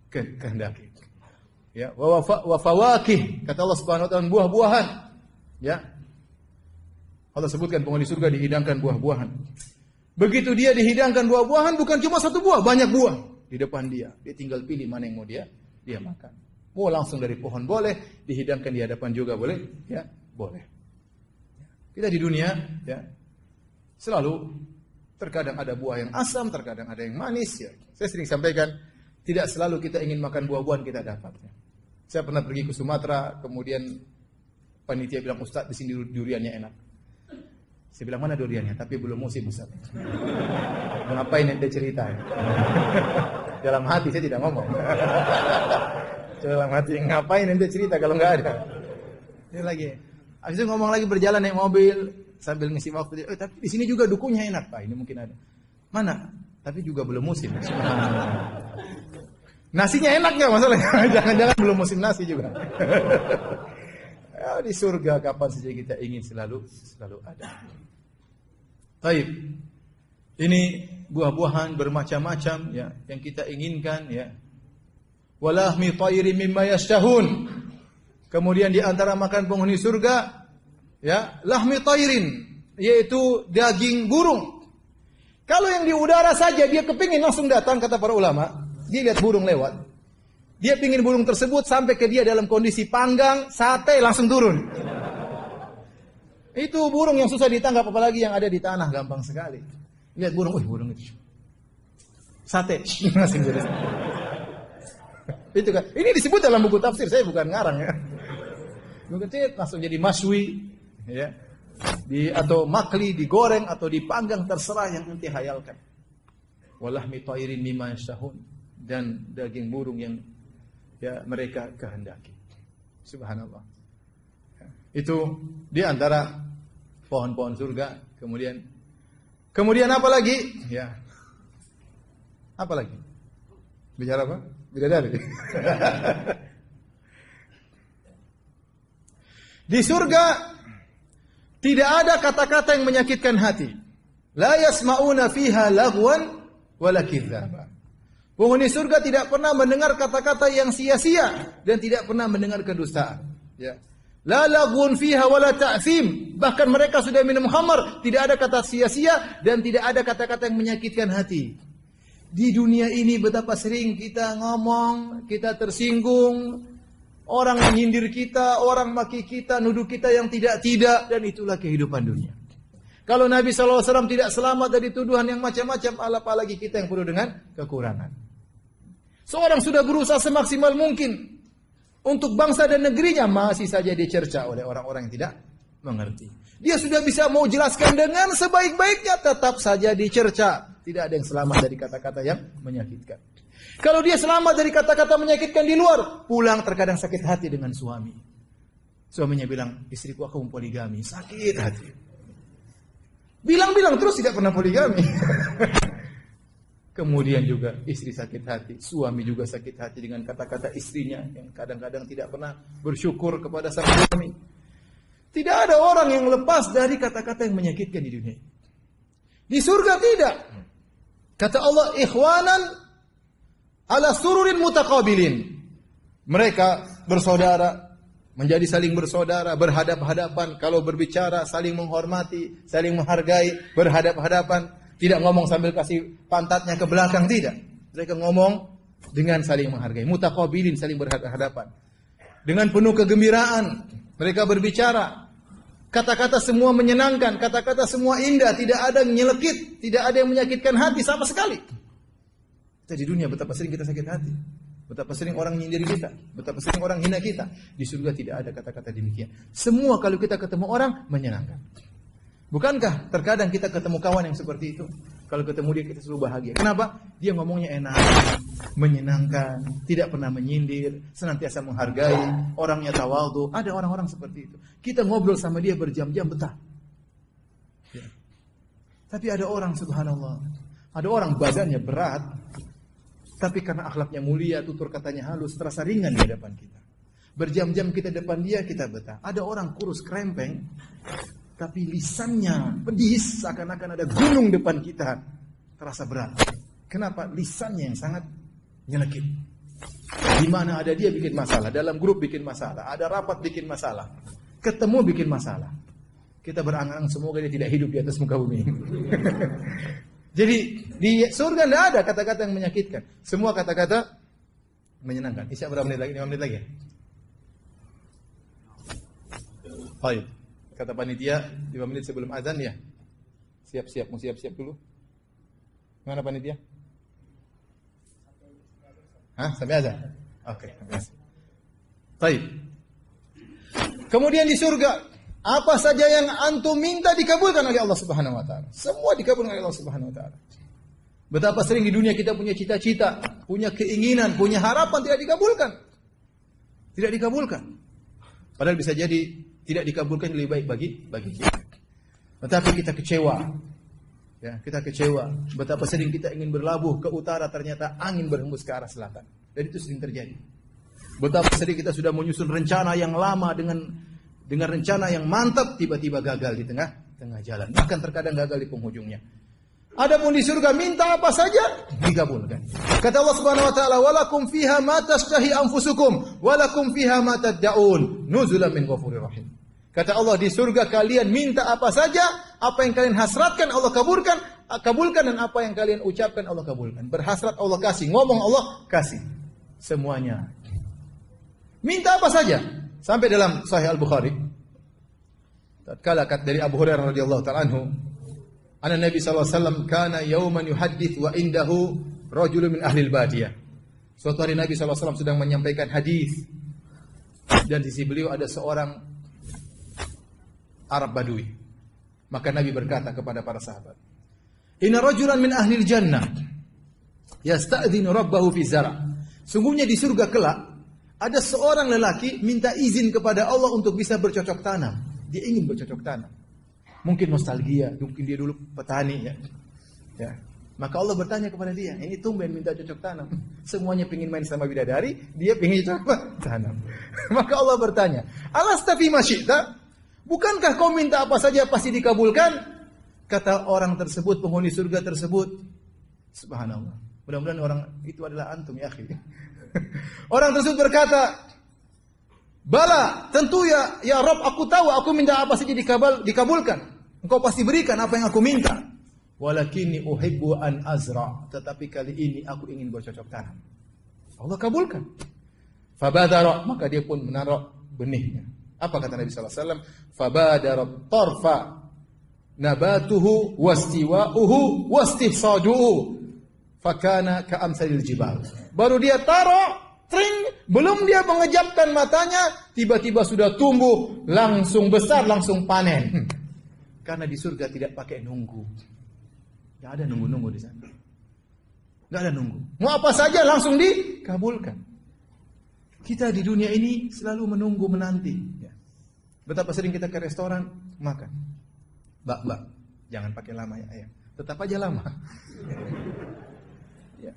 kehendaki. Ya, wa fawakih. Kata Allah Subhanahu wa taala, buah-buahan. Ya. Allah sebutkan penghuni surga dihidangkan buah-buahan. Begitu dia dihidangkan buah-buahan, bukan cuma satu buah, banyak buah di depan dia. Dia tinggal pilih mana yang mau dia makan. Mau langsung dari pohon boleh, dihidangkan di hadapan juga boleh, ya, boleh. Kita di dunia, ya, selalu terkadang ada buah yang asam, terkadang ada yang manis. Ya. Saya sering sampaikan, tidak selalu kita ingin makan buah-buahan kita dapat. Ya. Saya pernah pergi ke Sumatera, kemudian panitia bilang, Ustaz, di sini duriannya enak. Saya bilang, mana duriannya? Tapi belum musim, Ustaz. Ngapain ente cerita? Ya? Dalam hati saya tidak ngomong. Dalam hati, ngapain ente cerita kalau nggak ada? Ini lagi. Habis itu ngomong lagi, berjalan naik mobil sambil ngisi waktu. Tapi di sini juga dukunya enak, Pak. Ini mungkin ada. Mana? Tapi juga belum musim. Nasinya enak nggak masalahnya? Jangan-jangan belum musim nasi juga. Ya, di surga kapan saja kita ingin selalu ada. Baik. Ini buah-buahan bermacam-macam ya yang kita inginkan ya. Walahmi tayri mimma yashtahun. Kemudian di antara makan penghuni surga, ya, lahmi tayrin, yaitu daging burung. Kalau yang di udara saja dia kepingin langsung datang, kata para ulama. Dia lihat burung lewat, dia pingin burung tersebut sampai ke dia dalam kondisi panggang, sate langsung turun. Itu burung yang susah ditangkap, apalagi yang ada di tanah gampang sekali. Lihat burung, burung itu sate langsung jadi. Itu kan, ini disebut dalam buku tafsir, saya bukan ngarang ya. Kecil langsung jadi maswi, ya, atau makli, digoreng atau dipanggang, terserah yang nanti hayalkan. Walahmi tayrin mimma yashtahun, dan daging burung yang ya mereka kehendaki. Subhanallah. Itu di antara pohon-pohon surga. Kemudian apa lagi? Ya, apa lagi? Bicara apa? Bidadari. Di surga tidak ada kata-kata yang menyakitkan hati. La yasma'una fiha laghwan wala kidzaba. Penghuni surga tidak pernah mendengar kata-kata yang sia-sia dan tidak pernah mendengar kedustaan. Ya. La laghun fiha wala ta'thim. Bahkan mereka sudah minum khamar, tidak ada kata sia-sia dan tidak ada kata-kata yang menyakitkan hati. Di dunia ini betapa sering kita ngomong, kita tersinggung, orang menyindir kita, orang maki kita, nuduh kita yang tidak-tidak, dan itulah kehidupan dunia. Kalau Nabi SAW tidak selamat dari tuduhan yang macam-macam, apalagi kita yang penuh dengan kekurangan. Seorang sudah berusaha semaksimal mungkin untuk bangsa dan negerinya, masih saja dicerca oleh orang-orang yang tidak mengerti. Dia sudah bisa mau jelaskan dengan sebaik-baiknya, tetap saja dicerca. Tidak ada yang selamat dari kata-kata yang menyakitkan. Kalau dia selamat dari kata-kata menyakitkan di luar, pulang terkadang sakit hati dengan suami. Suaminya bilang, istriku aku poligami, sakit hati. Bilang-bilang terus tidak pernah poligami. Kemudian juga istri sakit hati, suami juga sakit hati dengan kata-kata istrinya yang kadang-kadang tidak pernah bersyukur kepada sang suami. Tidak ada orang yang lepas dari kata-kata yang menyakitkan di dunia. Di surga tidak. Kata Allah, ikhwanan ala sururin mutaqabilin. Mereka bersaudara, menjadi saling bersaudara, berhadap-hadapan. Kalau berbicara, saling menghormati, saling menghargai, berhadap-hadapan. Tidak ngomong sambil kasih pantatnya ke belakang, tidak. Mereka ngomong dengan saling menghargai. Mutaqabilin, saling berhadapan. Dengan penuh kegembiraan, mereka berbicara. Kata-kata semua menyenangkan, kata-kata semua indah. Tidak ada yang nyelekit, tidak ada yang menyakitkan hati sama sekali. Kita di dunia betapa sering kita sakit hati. Betapa sering orang nyindir kita. Betapa sering orang hina kita. Di surga tidak ada kata-kata demikian. Semua kalau kita ketemu orang, menyenangkan. Bukankah terkadang kita ketemu kawan yang seperti itu? Kalau ketemu dia kita selalu bahagia. Kenapa? Dia ngomongnya enak, menyenangkan, tidak pernah menyindir, senantiasa menghargai, orangnya tawadhu. Ada orang-orang seperti itu. Kita ngobrol sama dia berjam-jam betah. Ya. Tapi ada orang subhanallah, ada orang badannya berat, tapi karena akhlaknya mulia, tutur katanya halus, terasa ringan di hadapan kita. Berjam-jam kita depan dia, kita betah. Ada orang kurus krempeng, tapi lisannya pedis, seakan-akan ada gunung depan kita. Terasa berat. Kenapa? Lisannya yang sangat nyelekit. Di mana ada dia bikin masalah. Dalam grup bikin masalah. Ada rapat bikin masalah. Ketemu bikin masalah. Kita berangan-angan semoga dia tidak hidup di atas muka bumi. Jadi di surga tidak ada kata-kata yang menyakitkan. Semua kata-kata menyenangkan. Isya berapa menit lagi? 5 menit lagi ya? Baik. Kata panitia 5 menit sebelum azan ya. Siap-siap, mau siap-siap dulu. Mana panitia? Hah? Sampai azan? Oke, sampai azan. Baik. Kemudian di surga, apa saja yang antum minta dikabulkan oleh Allah Subhanahu wa taala. Semua dikabulkan oleh Allah Subhanahu wa taala. Betapa sering di dunia kita punya cita-cita, punya keinginan, punya harapan tidak dikabulkan. Tidak dikabulkan. Padahal bisa jadi tidak dikabulkan lebih baik bagi kita. Tetapi kita kecewa. Ya, kita kecewa. Betapa sering kita ingin berlabuh ke utara, ternyata angin berhembus ke arah selatan. Dan itu sering terjadi. Betapa sering kita sudah menyusun rencana yang lama dengan rencana yang mantap, tiba-tiba gagal di tengah jalan. Bahkan terkadang gagal di penghujungnya. Adapun di surga minta apa saja dikabulkan. Kata Allah Subhanahu wa taala, "Walakum fiha ma tashtahi anfusukum, walakum fiha ma tad'un, nuzulan min ghafurir rahim." Kata Allah, di surga kalian minta apa saja, apa yang kalian hasratkan Allah kabulkan, dan apa yang kalian ucapkan Allah kabulkan. Berhasrat Allah kasih, ngomong Allah kasih. Semuanya. Minta apa saja. Sampai dalam Sahih Al-Bukhari. Tatkala dari Abu Hurairah radhiyallahu ta'ala anhu, anna Nabi sallallahu alaihi wasallam kana yauman yuhaddits wa indahu rajulun min ahli al-badiyah. Suatu hari Nabi sallallahu alaihi wasallam sedang menyampaikan hadis, dan di sisi beliau ada seorang Arab Badui. Maka Nabi berkata kepada para sahabat, "Inna rajulan min ahli al-jannah yasta'dhinu rabbahu fi zara'." Sungguhnya di surga kelak ada seorang lelaki minta izin kepada Allah untuk bisa bercocok tanam. Dia ingin bercocok tanam. Mungkin nostalgia, mungkin dia dulu petani ya. Maka Allah bertanya kepada dia, ini tumben minta cocok tanam. Semuanya pengin main sama bidadari, dia pengin cocok tanam. Maka Allah bertanya, "Alastafi masyita?" Bukankah kau minta apa saja pasti dikabulkan? Kata orang tersebut, penghuni surga tersebut, subhanallah. Mudah-mudahan orang itu adalah antum ya akhi. Orang tersebut berkata, "Bala, tentu ya Rabb, aku tahu aku minta apa saja dikabulkan. Engkau pasti berikan apa yang aku minta. Walakinni uhibbu an azra." Tetapi kali ini aku ingin bercocok tanam. Allah kabulkan. Fabadara, maka dia pun menaruh benihnya. Apa kata Nabi sallallahu alaihi wasallam? Fabadara tarfa nabatuhu wastiwa'uhu wastihsaduhu fakana ka'amsalil jibal. Baru dia taruh, tring, belum dia mengejapkan matanya, tiba-tiba sudah tumbuh, langsung besar, langsung panen. Karena di surga tidak pakai nunggu. Tidak ada nunggu-nunggu di sana. Tidak ada nunggu. Mau apa saja langsung dikabulkan. Kita di dunia ini selalu menunggu, menanti. Ya. Betapa sering kita ke restoran makan. Mbak, jangan pakai lama ya ayam. Tetap aja lama. Ya.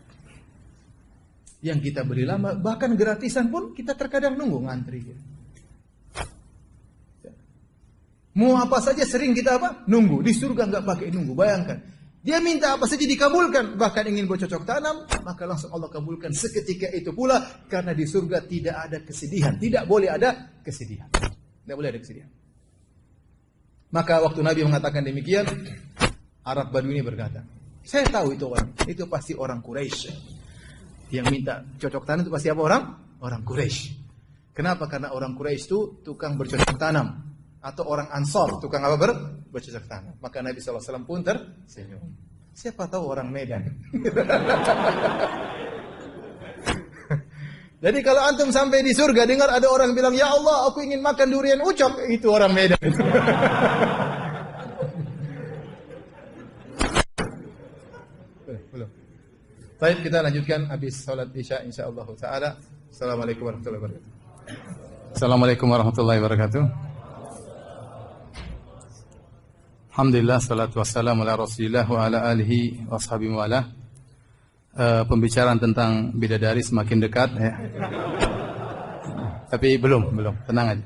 Yang kita beli lama, bahkan gratisan pun kita terkadang nunggu ngantri. Ya. Mau apa saja sering kita apa? Nunggu. Di surga nggak pakai nunggu. Bayangkan. Dia minta apa saja dikabulkan. Bahkan ingin bercocok tanam, maka langsung Allah kabulkan seketika itu pula. Karena di surga tidak ada kesedihan. Tidak boleh ada kesedihan. Tidak boleh ada kesedihan. Maka waktu Nabi mengatakan demikian, Arab Badui ini berkata, saya tahu itu orang. Itu pasti orang Quraisy. Yang minta cocok tanam itu pasti apa orang? Orang Quraisy. Kenapa? Karena orang Quraisy itu tukang bercocok tanam. Atau orang Ansor, tukang apa bercocok tanam. Maka Nabi SAW pun tersenyum. Siapa tahu orang Medan. Jadi kalau antum sampai di surga, dengar ada orang bilang, ya Allah, aku ingin makan durian ucok. Itu orang Medan. Belum. Baik, kita lanjutkan habis salat Isya insyaallah taala. Assalamualaikum warahmatullahi wabarakatuh. Assalamualaikum warahmatullahi wabarakatuh. Alhamdulillah, salatu wassalamu ala Rasulillah wa ala alihi wa sahbihi wa ala. Pembicaraan tentang bidadari semakin dekat ya. Tapi belum, tenang aja.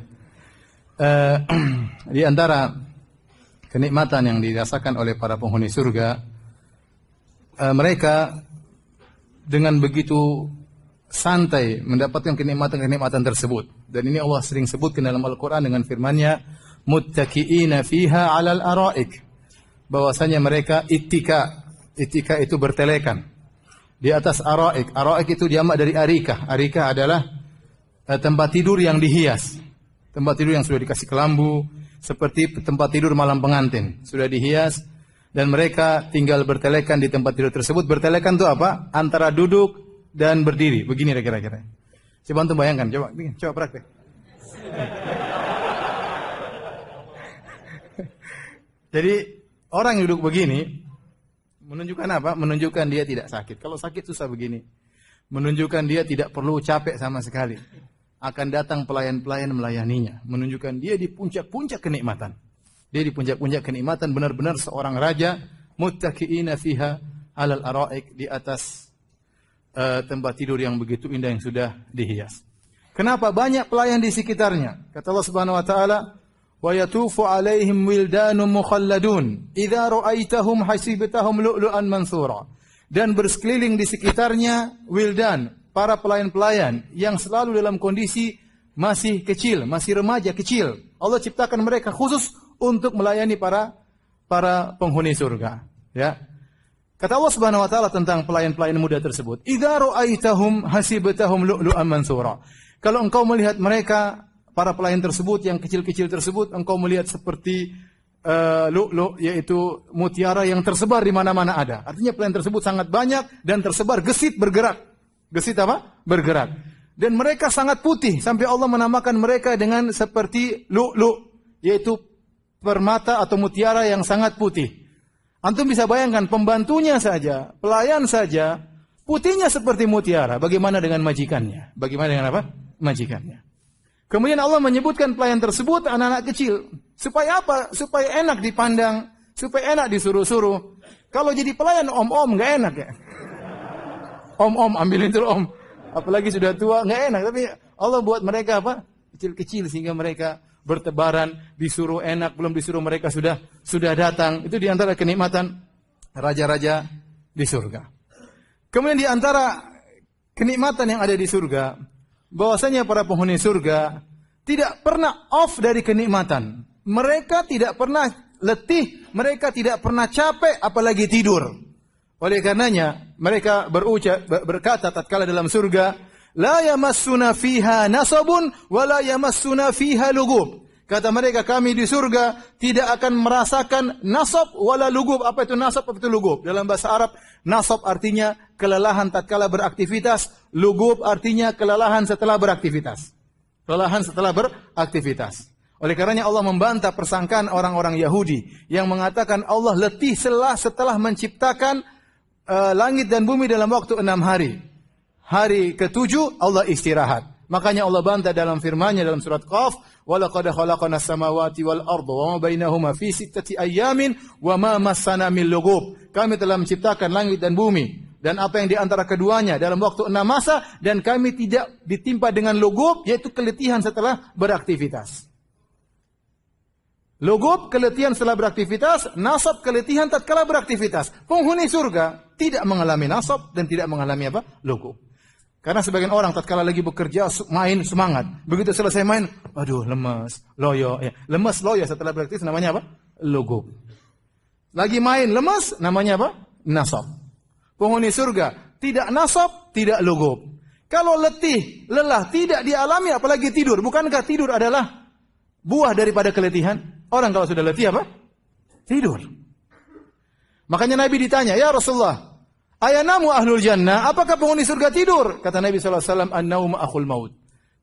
Di antara kenikmatan yang dirasakan oleh para penghuni surga, mereka dengan begitu santai mendapatkan kenikmatan-kenikmatan tersebut. Dan ini Allah sering sebutkan dalam Al-Quran dengan firman-Nya, muttaqiina fiha 'alal araik. Bahwasanya mereka ittika itu bertelekan di atas araik. Araik itu jamak dari arikah. Arikah adalah tempat tidur yang dihias. Tempat tidur yang sudah dikasih kelambu, seperti tempat tidur malam pengantin, sudah dihias dan mereka tinggal bertelekan di tempat tidur tersebut. Bertelekan itu apa? Antara duduk dan berdiri. Begini kira-kira. Coba antum bayangkan, coba praktek. Jadi orang yang duduk begini menunjukkan apa? Menunjukkan dia tidak sakit. Kalau sakit susah begini. Menunjukkan dia tidak perlu capek sama sekali. Akan datang pelayan-pelayan melayaninya. Menunjukkan dia di puncak-puncak kenikmatan. Dia di puncak-puncak kenikmatan, benar-benar seorang raja. Muttaqiina fiha 'alal araik, di atas tempat tidur yang begitu indah yang sudah dihias. Kenapa? Banyak pelayan di sekitarnya. Kata Allah Subhanahu wa taala, wa yatufu 'alaihim wildanun mukhalladun idza ra'aitahum hasibtahum lu'lu'an mansura. Dan bersekeliling di sekitarnya wildan, para pelayan-pelayan yang selalu dalam kondisi masih kecil, masih remaja kecil. Allah ciptakan mereka khusus untuk melayani para penghuni surga, ya. Kata Allah Subhanahu wa taala tentang pelayan-pelayan muda tersebut, idza ra'aitahum hasibtahum lu'lu'an mansura. Kalau engkau melihat mereka, para pelayan tersebut yang kecil-kecil tersebut, engkau melihat seperti lu'lu', yaitu mutiara yang tersebar di mana-mana ada. Artinya pelayan tersebut sangat banyak dan tersebar, gesit bergerak. Gesit apa? Bergerak. Dan mereka sangat putih sampai Allah menamakan mereka dengan seperti lu'lu', yaitu permata atau mutiara yang sangat putih. Antum bisa bayangkan pembantunya saja, pelayan saja, putihnya seperti mutiara. Bagaimana dengan majikannya? Bagaimana dengan apa? Majikannya. Kemudian Allah menyebutkan pelayan tersebut anak-anak kecil. Supaya apa? Supaya enak dipandang, supaya enak disuruh-suruh. Kalau jadi pelayan om-om nggak enak ya. Om-om ambilin itu om. Apalagi sudah tua nggak enak. Tapi Allah buat mereka apa? Kecil-kecil sehingga mereka bertebaran, disuruh enak, belum disuruh mereka sudah datang. Itu di antara kenikmatan raja-raja di surga. Kemudian di antara kenikmatan yang ada di surga, bahwasanya para penghuni surga tidak pernah off dari kenikmatan. Mereka tidak pernah letih, mereka tidak pernah capek, apalagi tidur. Oleh karenanya mereka berkata tatkala dalam surga, la yamassuna fiha nasabun wa la yamassuna fiha lugub. Kata mereka, kami di surga tidak akan merasakan nasab wala lugub. Apa itu nasab, apa itu lugub? Dalam bahasa Arab, nasab artinya kelelahan tatkala beraktivitas, lugub artinya kelelahan setelah beraktivitas. Kelelahan setelah beraktivitas. Oleh karenanya Allah membantah persangkaan orang-orang Yahudi yang mengatakan Allah letih setelah menciptakan langit dan bumi dalam waktu 6 hari. Hari ke-7 Allah istirahat. Makanya Allah bantah dalam firman-Nya dalam surat Qaf, "Wa laqad khalaqnas samawati wal arda wa ma bainahuma fi sittati ayyamin wa ma massana min lughub." Kami telah menciptakan langit dan bumi dan apa yang di antara keduanya dalam waktu 6 masa, dan kami tidak ditimpa dengan lugub, yaitu keletihan setelah beraktivitas. Lugub, keletihan setelah beraktivitas, nasab, keletihan tatkala beraktivitas. Penghuni surga tidak mengalami nasab dan tidak mengalami apa? Lugub. Karena sebagian orang tatkala lagi bekerja, main, semangat. Begitu selesai main, aduh lemas, loyo. Ya. Lemas, loyo setelah beraktivitas namanya apa? Lugub. Lagi main, lemas, namanya apa? Nasab. Penghuni surga tidak nasab, tidak lugub. Kalau letih, lelah tidak dialami, apalagi tidur. Bukankah tidur adalah buah daripada keletihan? Orang kalau sudah letih apa? Tidur. Makanya Nabi ditanya, ya Rasulullah, ayanamu ahlul jannah, apakah penghuni surga tidur? Kata Nabi SAW, an-naum akhul maut.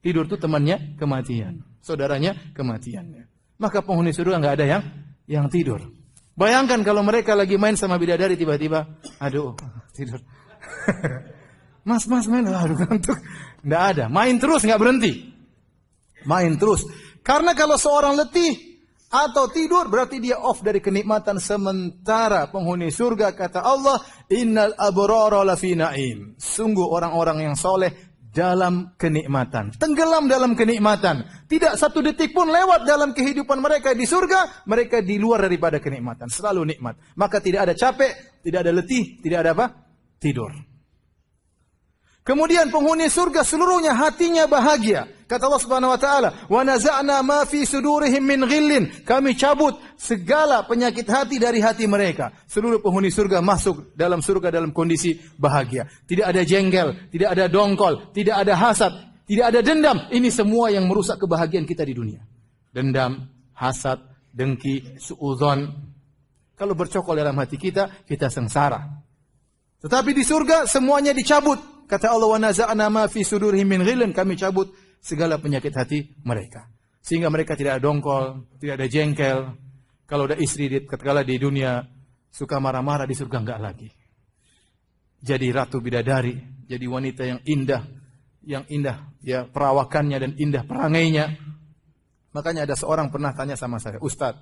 Tidur itu temannya kematian. Saudaranya kematiannya. Maka penghuni surga nggak ada yang tidur. Bayangkan kalau mereka lagi main sama bidadari, tiba-tiba, aduh, tidur. Mas, main, aduh, ngantuk. Nggak ada. Main terus, nggak berhenti. Main terus. Karena kalau seorang letih atau tidur, berarti dia off dari kenikmatan. Sementara penghuni surga, kata Allah, innal abrara lafi na'im. Sungguh orang-orang yang soleh dalam kenikmatan. Tenggelam dalam kenikmatan. Tidak satu detik pun lewat dalam kehidupan mereka di surga. Mereka di luar daripada kenikmatan. Selalu nikmat. Maka tidak ada capek, tidak ada letih, tidak ada apa? Tidur. Kemudian penghuni surga seluruhnya hatinya bahagia. Kata Allah Subhanahu wa taala, "Wa naza'na ma fi sudurihim min ghillin." Kami cabut segala penyakit hati dari hati mereka. Seluruh penghuni surga masuk dalam surga dalam kondisi bahagia. Tidak ada jengkel, tidak ada dongkol, tidak ada hasad, tidak ada dendam. Ini semua yang merusak kebahagiaan kita di dunia. Dendam, hasad, dengki, suudzon. Kalau bercokol dalam hati kita, kita sengsara. Tetapi di surga semuanya dicabut. Kata Allah, wa naza'na ma fi sudurihim min ghillin, kami cabut segala penyakit hati mereka. Sehingga mereka tidak ada dongkol, tidak ada jengkel. Kalau ada istri ketika di dunia suka marah-marah, di surga enggak lagi. Jadi ratu bidadari, jadi wanita yang indah ya perawakannya dan indah perangainya. Makanya ada seorang pernah tanya sama saya, Ustaz,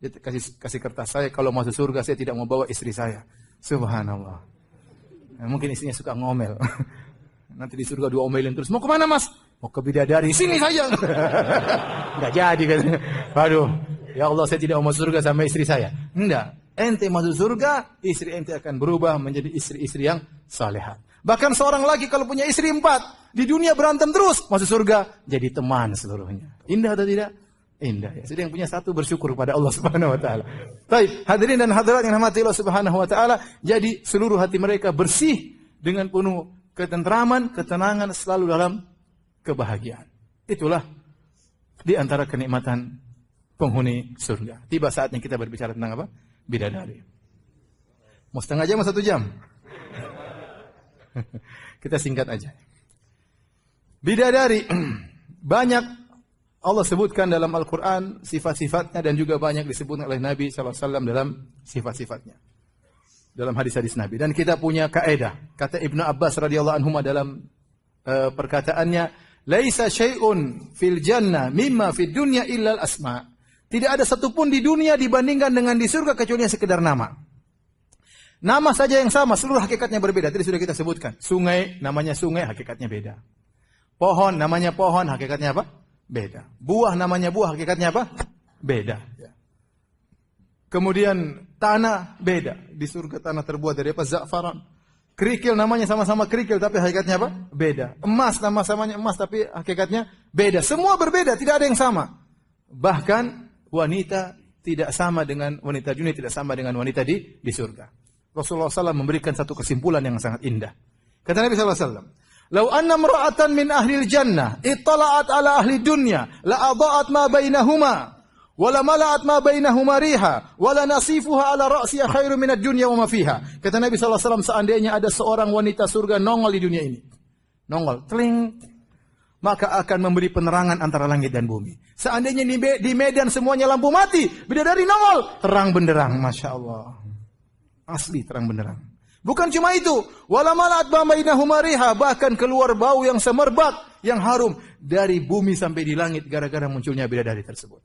dia kasih kertas saya, kalau masuk surga saya tidak mau bawa istri saya. Subhanallah. Nah, mungkin istrinya suka ngomel. Nanti di surga diomelin terus. Mau kemana mas? Mau ke bidadari. Sini saja. Enggak jadi katanya. Waduh. Ya Allah, saya tidak mau masuk surga sama istri saya. Enggak. Ente masuk surga, istri ente akan berubah menjadi istri-istri yang salehah. Bahkan seorang lagi kalau punya istri 4, di dunia berantem terus, masuk surga jadi teman seluruhnya. Indah atau tidak? Indah ya. Jadi yang punya satu bersyukur kepada Allah Subhanahu wa taala. Baik, hadirin dan hadirat yang dirahmati Allah Subhanahu wa taala, jadi seluruh hati mereka bersih dengan penuh ketentraman, ketenangan, selalu dalam kebahagiaan. Itulah di antara kenikmatan penghuni surga. Tiba saatnya kita berbicara tentang apa? Bidadari. Mau setengah jam atau 1 jam? Kita singkat aja. Bidadari banyak Allah sebutkan dalam Al-Quran sifat-sifatnya dan juga banyak disebutkan oleh Nabi SAW dalam sifat-sifatnya. Dalam hadis-hadis Nabi. Dan kita punya kaedah. Kata Ibnu Abbas radhiyallahu anhu dalam perkataannya, "Laisa syai'un fil jannah mimma fid dunya illa al-asma." Tidak ada satupun di dunia dibandingkan dengan di surga kecuali yang sekedar nama. Nama saja yang sama, seluruh hakikatnya berbeda. Tadi sudah kita sebutkan. Sungai, namanya sungai, hakikatnya beda. Pohon, namanya pohon, hakikatnya apa? Beda. Buah namanya buah, hakikatnya apa? Beda. Kemudian tanah beda. Di surga tanah terbuat dari apa? Za'faran. Kerikil namanya sama-sama kerikil, tapi hakikatnya apa? Beda. Emas nama-samanya emas, tapi hakikatnya beda. Semua berbeda, tidak ada yang sama. Bahkan wanita tidak sama dengan wanita dunia, tidak sama dengan wanita di surga. Rasulullah SAW memberikan satu kesimpulan yang sangat indah. Kata Nabi SAW, "Lau anna imra'atan min ahlil jannah ittala'at ala ahli dunya la adha'at ma bainahuma wa la mala'at ma bainahuma riha wa la nasifuha ala ra'siha khairu min ad-dunya wa ma fiha." Kata Nabi sallallahu alaihi wasallam, seandainya ada seorang wanita surga nongol di dunia ini. Nongol, teling, maka akan memberi penerangan antara langit dan bumi. Seandainya di Medan semuanya lampu mati, bidadari nongol, terang benderang, Masya Allah. Asli terang benderang. Bukan cuma itu, wala malat bainahuma riha, bahkan keluar bau yang semerbak, yang harum dari bumi sampai di langit gara-gara munculnya bidadari tersebut.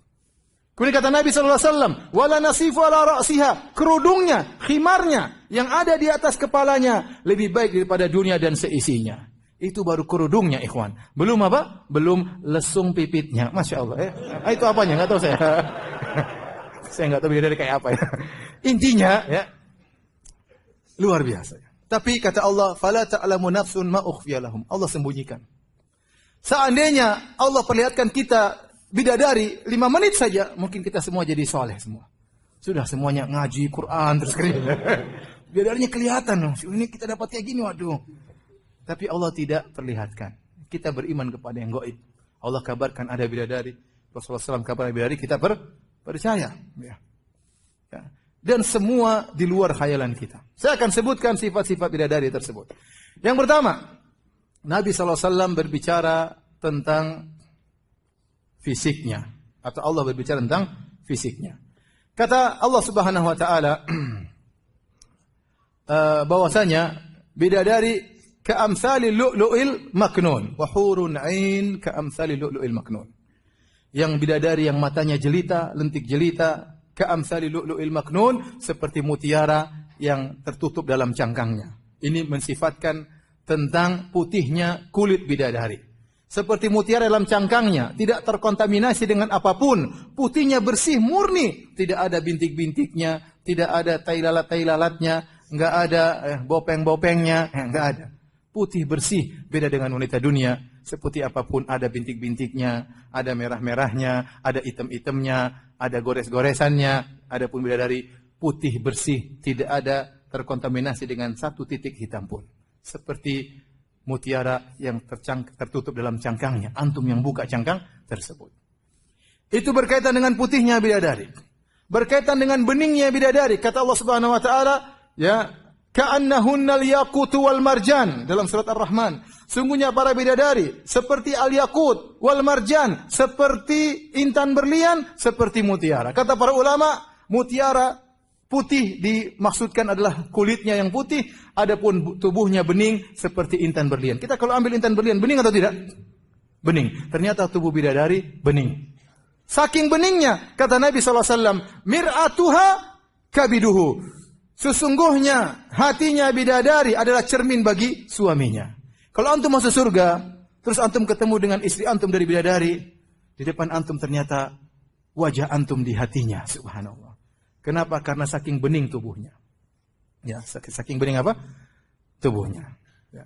Kemudian kata Nabi SAW, wala nasifu ala ra'siha, kerudungnya, khimarnya yang ada di atas kepalanya lebih baik daripada dunia dan seisinya. Itu baru kerudungnya, ikhwan. Belum apa? Belum lesung pipitnya. Masya Allah. Itu apanya? Nggak tahu saya. Saya nggak tahu bidadari kayak apa ya. Intinya, ya, luar biasa. Tapi kata Allah, fala ta'lamu nafsun ma ukhfiya lahum. Allah sembunyikan. Seandainya Allah perlihatkan kita bidadari 5 menit saja, mungkin kita semua jadi soleh semua. Sudah semuanya ngaji Quran terus bidadarinya kelihatan. Ini kita dapat kayak gini, waduh. Tapi Allah tidak perlihatkan. Kita beriman kepada yang gaib. Allah kabarkan ada bidadari. Rasulullah SAW kabar bidadari, kita percaya. Ya. Dan semua di luar khayalan kita. Saya akan sebutkan sifat-sifat bidadari tersebut. Yang pertama, Nabi SAW berbicara tentang fisiknya, atau Allah berbicara tentang fisiknya. Kata Allah Subhanahu wa taala bahwasanya bidadari ka'amsali lu'lu'il maknun wa hurun 'ain ka'amsali lu'lu'il maknun. Yang bidadari yang matanya jelita, lentik jelita, ka'amsali lu'lu'il maknun, seperti mutiara yang tertutup dalam cangkangnya. Ini mensifatkan tentang putihnya kulit bidadari. Seperti mutiara dalam cangkangnya, tidak terkontaminasi dengan apapun. Putihnya bersih, murni. Tidak ada bintik-bintiknya, tidak ada tai lalat-tai-lalatnya, enggak ada bopeng-bopengnya, enggak ada. Putih bersih, beda dengan wanita dunia. Seperti apapun ada bintik-bintiknya, ada merah-merahnya, ada item-itemnya, ada gores-goresannya. Adapun bidadari putih bersih, tidak ada terkontaminasi dengan satu titik hitam pun. Seperti mutiara yang tertutup dalam cangkangnya. Antum yang buka cangkang tersebut. Itu berkaitan dengan putihnya bidadari. Berkaitan dengan beningnya bidadari. Kata Allah Subhanahu wa taala, ya, ka'annahunnal yaqutu wal marjan dalam surat Ar-Rahman. Sungguhnya para bidadari seperti al-yaqut wal marjan, seperti intan berlian, seperti mutiara. Kata para ulama, mutiara putih dimaksudkan adalah kulitnya yang putih, adapun tubuhnya bening seperti intan berlian. Kita kalau ambil intan berlian, bening atau tidak? Bening. Ternyata tubuh bidadari bening. Saking beningnya, kata Nabi SAW, mir'atuha kabiduhu. Sesungguhnya hatinya bidadari adalah cermin bagi suaminya. Kalau antum masuk surga, terus antum ketemu dengan istri antum dari bidadari, di depan antum ternyata wajah antum di hatinya. Subhanallah. Kenapa? Karena saking bening tubuhnya. Ya, saking bening apa? Tubuhnya. Ya.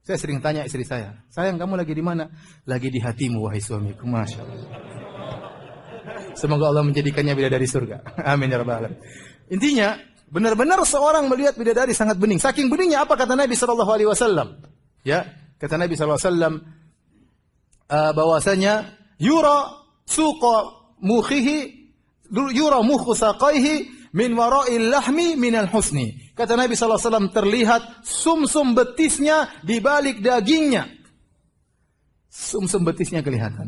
Saya sering tanya istri saya, sayang kamu lagi di mana? Lagi di hatimu wahai suamiku. Masya Allah. Semoga Allah menjadikannya bidadari surga. Amin ya rabbal alamin. Intinya, benar-benar seorang melihat bidadari sangat bening. Saking beningnya apa kata Nabi SAW? Ya, kata Nabi SAW bahwasanya yura suqa mukhihi yura mukhu saqaihi min wara'il lahmi minal husni. Kata Nabi SAW, terlihat sumsum betisnya di balik dagingnya. Sumsum betisnya kelihatan.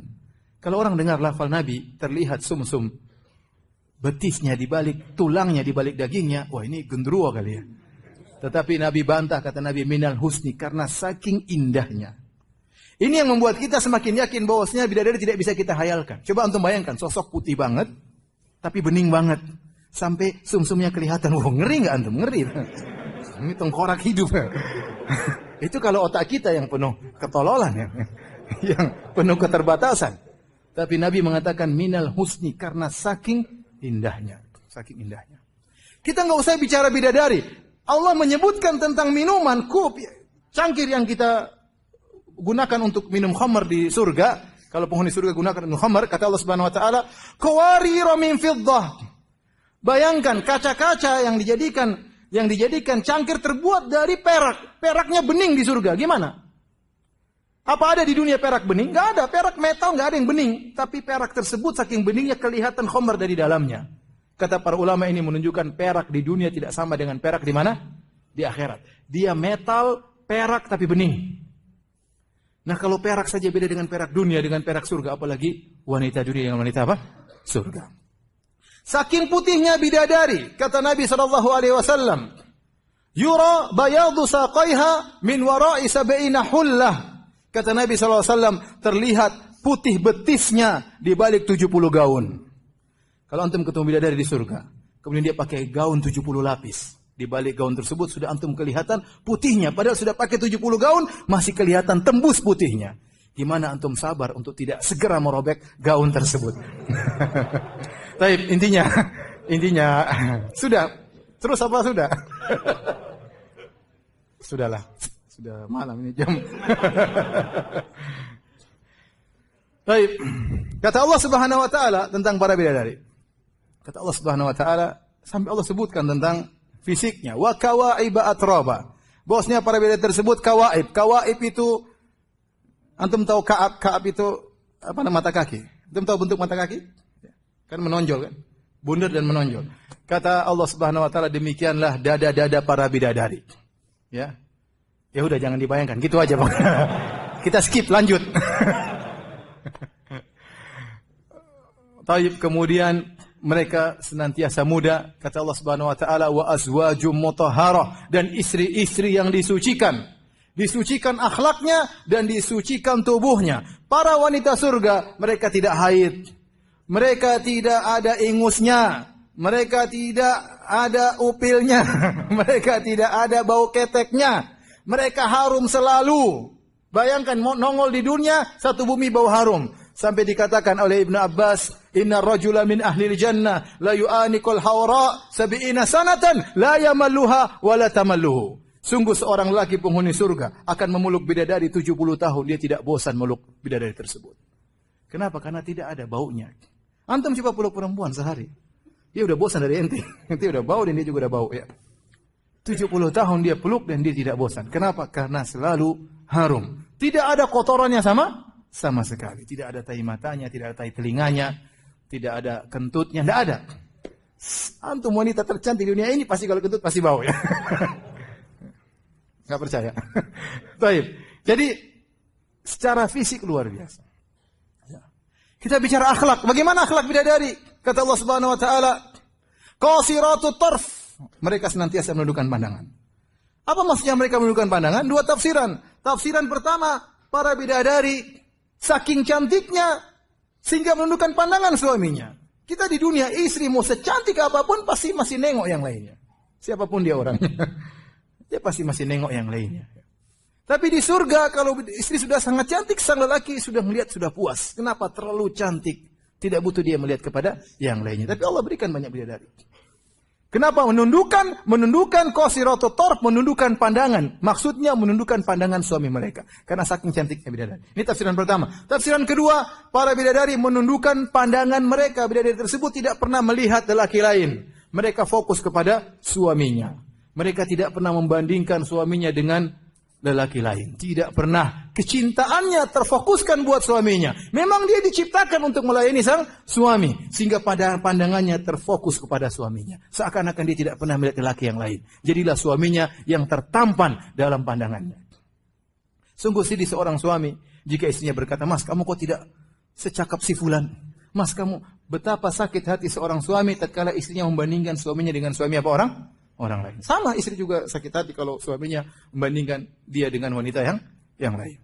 Kalau orang dengar lafal Nabi, terlihat sumsum betisnya di balik tulangnya, di balik dagingnya, wah ini gendruwo kali ya. Tetapi Nabi bantah, kata Nabi, minal husni, karena saking indahnya. Ini yang membuat kita semakin yakin bahwasanya bidadari tidak bisa kita hayalkan. Coba antum bayangkan, sosok putih banget, tapi bening banget. Sampai sumsumnya kelihatan. Wah, ngeri nggak antum? Ngeri. Ini tengkorak hidup. Itu kalau otak kita yang penuh ketololan ya. Yang penuh keterbatasan. Tapi Nabi mengatakan minal husni, karena saking indahnya. Saking indahnya. Kita nggak usah bicara bidadari. Allah menyebutkan tentang minuman, kup, cangkir yang kita gunakan untuk minum khamar di surga. Kalau penghuni surga gunakan minum khamar, kata Allah Subhanahu wa taala, qawarira min fiddah. Bayangkan kaca-kaca yang dijadikan cangkir terbuat dari perak. Peraknya bening di surga. Gimana? Apa ada di dunia perak bening? Enggak ada. Perak metal enggak ada yang bening. Tapi perak tersebut saking beningnya kelihatan khamar dari dalamnya. Kata para ulama, ini menunjukkan perak di dunia tidak sama dengan perak di mana? Di akhirat. Dia metal, perak tapi bening. Nah, kalau perak saja beda dengan perak dunia, dengan perak surga, apalagi wanita dunia dengan wanita apa? Surga. Saking putihnya bidadari, kata Nabi SAW, yura bayadu saqaiha min wara'i sab'ina hullah. Kata Nabi SAW, terlihat putih betisnya di balik 70 gaun. Kalau antum ketemu bidadari di surga, kemudian dia pakai gaun 70 lapis. Di balik gaun tersebut sudah antum kelihatan putihnya. Padahal sudah pakai 70 gaun, masih kelihatan tembus putihnya. Gimana antum sabar untuk tidak segera merobek gaun tersebut? Taib, intinya sudah. Terus apa sudah? Sudahlah. Sudah malam ini jam. Baik. Kata Allah Subhanahu wa taala tentang para bidadari. Kata Allah Subhanahu wa taala sampai Allah sebutkan tentang fisiknya, wa kawaiba atraba. Bosnya para bidadari tersebut kawaib. Kawaib itu antum tahu kaab itu apa nama mata kaki? Antum tahu bentuk mata kaki? Kan menonjol kan? Bundar dan menonjol. Kata Allah Subhanahu wa taala demikianlah dada-dada para bidadari. Ya. Ya udah jangan dibayangkan, gitu aja Bang. Kita skip, lanjut. Taib, kemudian mereka senantiasa muda, kata Allah Subhanahu wa taala, wa azwajum mutahharah, dan istri-istri yang disucikan. Disucikan akhlaknya dan disucikan tubuhnya. Para wanita surga, mereka tidak haid. Mereka tidak ada ingusnya. Mereka tidak ada upilnya. Mereka tidak ada bau keteknya. Mereka harum selalu. Bayangkan nongol di dunia, satu bumi bau harum. Sampai dikatakan oleh Ibnu Abbas, inna rajula min ahlil jannah la yu'anikul hawra sab'ina sanatan la yamalluha wa la tamalluhu. Sungguh seorang lelaki penghuni surga akan memeluk bidadari 70 tahun, dia tidak bosan meluk bidadari tersebut. Kenapa? Karena tidak ada baunya. Antum coba peluk perempuan sehari, dia udah bosan dari ente. Ente udah bau dan dia juga udah bau ya. 70 tahun dia peluk dan dia tidak bosan. Kenapa? Karena selalu harum. Tidak ada kotorannya sama sekali. Tidak ada tai matanya, tidak ada tai telinganya, tidak ada kentutnya, tidak ada. Antum wanita tercantik di dunia ini pasti kalau kentut pasti bau ya. Enggak percaya. Baik. Jadi secara fisik luar biasa. Ya. Kita bicara akhlak. Bagaimana akhlak bidadari? Kata Allah Subhanahu wa taala, qasiratut tarf. Mereka senantiasa menundukkan pandangan. Apa maksudnya mereka menundukkan pandangan? Dua tafsiran. Tafsiran pertama, para bidadari saking cantiknya sehingga menundukkan pandangan suaminya. Kita di dunia istri mau secantik apapun pasti masih nengok yang lainnya. Siapapun dia orangnya. Dia pasti masih nengok yang lainnya. Tapi di surga kalau istri sudah sangat cantik, sang lelaki sudah melihat sudah puas. Kenapa? Terlalu cantik. Tidak butuh dia melihat kepada yang lainnya. Tapi Allah berikan banyak bidadari. Kenapa menundukkan qasiratut tarf, menundukkan pandangan. Maksudnya menundukkan pandangan suami mereka. Karena saking cantiknya bidadari. Ini tafsiran pertama. Tafsiran kedua, para bidadari menundukkan pandangan mereka. Bidadari tersebut tidak pernah melihat lelaki lain. Mereka fokus kepada suaminya. Mereka tidak pernah membandingkan suaminya dengan lelaki lain. Tidak pernah. Kecintaannya terfokuskan buat suaminya. Memang dia diciptakan untuk melayani sang suami. Sehingga pada pandangannya terfokus kepada suaminya. Seakan-akan dia tidak pernah melihat lelaki yang lain. Jadilah suaminya yang tertampan dalam pandangannya. Sungguh sedih seorang suami jika istrinya berkata, "Mas, kamu kok tidak secakap si fulan? Mas, kamu betapa sakit hati seorang suami tatkala istrinya membandingkan suaminya dengan suami apa orang lain." Sama istri juga sakit hati kalau suaminya membandingkan dia dengan wanita yang lain.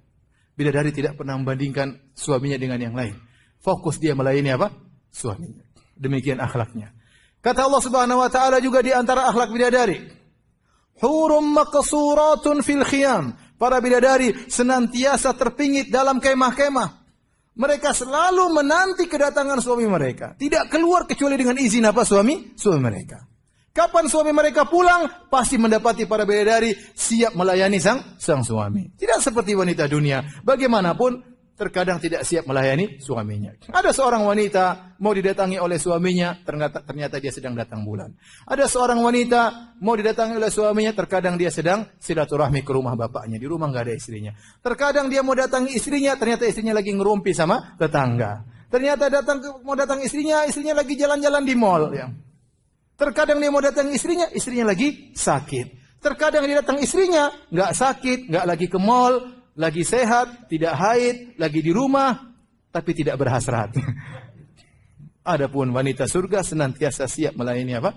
Bidadari tidak pernah membandingkan suaminya dengan yang lain. Fokus dia melayani apa? Suaminya. Demikian akhlaknya. Kata Allah Subhanahu wa taala juga di antara akhlak bidadari, hurum maqsuratun fil khiyam. Para bidadari senantiasa terpingit dalam kemah-kemah. Mereka selalu menanti kedatangan suami mereka. Tidak keluar kecuali dengan izin apa suami mereka. Kapan suami mereka pulang, pasti mendapati para bidadari siap melayani sang suami. Tidak seperti wanita dunia. Bagaimanapun, terkadang tidak siap melayani suaminya. Ada seorang wanita mau didatangi oleh suaminya, ternyata dia sedang datang bulan. Ada seorang wanita mau didatangi oleh suaminya, terkadang dia sedang silaturahmi ke rumah bapaknya. Di rumah nggak ada istrinya. Terkadang dia mau datangi istrinya, ternyata istrinya lagi ngerumpi sama tetangga. Ternyata mau datang istrinya lagi jalan-jalan di mall. Ya. Terkadang dia mau datang istrinya lagi sakit. Terkadang dia datang istrinya, nggak sakit, nggak lagi ke mall, lagi sehat, tidak haid, lagi di rumah, tapi tidak berhasrat. Adapun wanita surga senantiasa siap melayani apa?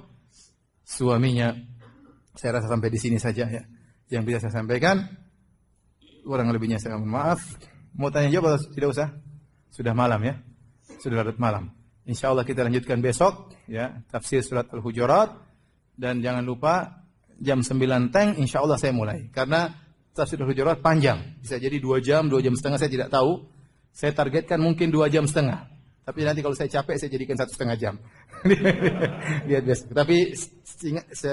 Suaminya. Saya rasa sampai di sini saja ya. Yang bisa saya sampaikan. Kurang lebihnya saya mohon maaf. Mau tanya jawab atau tidak usah? Sudah malam ya. Sudah larut malam. Insyaallah kita lanjutkan besok ya, tafsir surat Al-Hujurat, dan jangan lupa jam 9 teng insyaallah saya mulai. Karena tafsir Al-Hujurat panjang. Bisa jadi 2 jam, 2 jam setengah, saya tidak tahu. Saya targetkan mungkin 2 jam setengah. Tapi nanti kalau saya capek saya jadikan 1,5 jam. Lihat besok. Tapi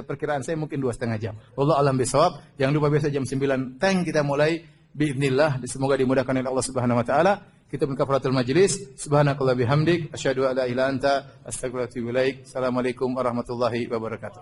perkiraan saya mungkin 2,5 jam. Wallahu a'lam bishawab. Jangan lupa besok jam 9 teng kita mulai biidznillah. Semoga dimudahkan oleh Allah Subhanahu wa taala. Kita kafaratul majlis. Subhanakallah bihamdik asyhadu an la ilaha illa anta astaghfiruka wa atubu ilaik. Assalamualaikum warahmatullahi wabarakatuh.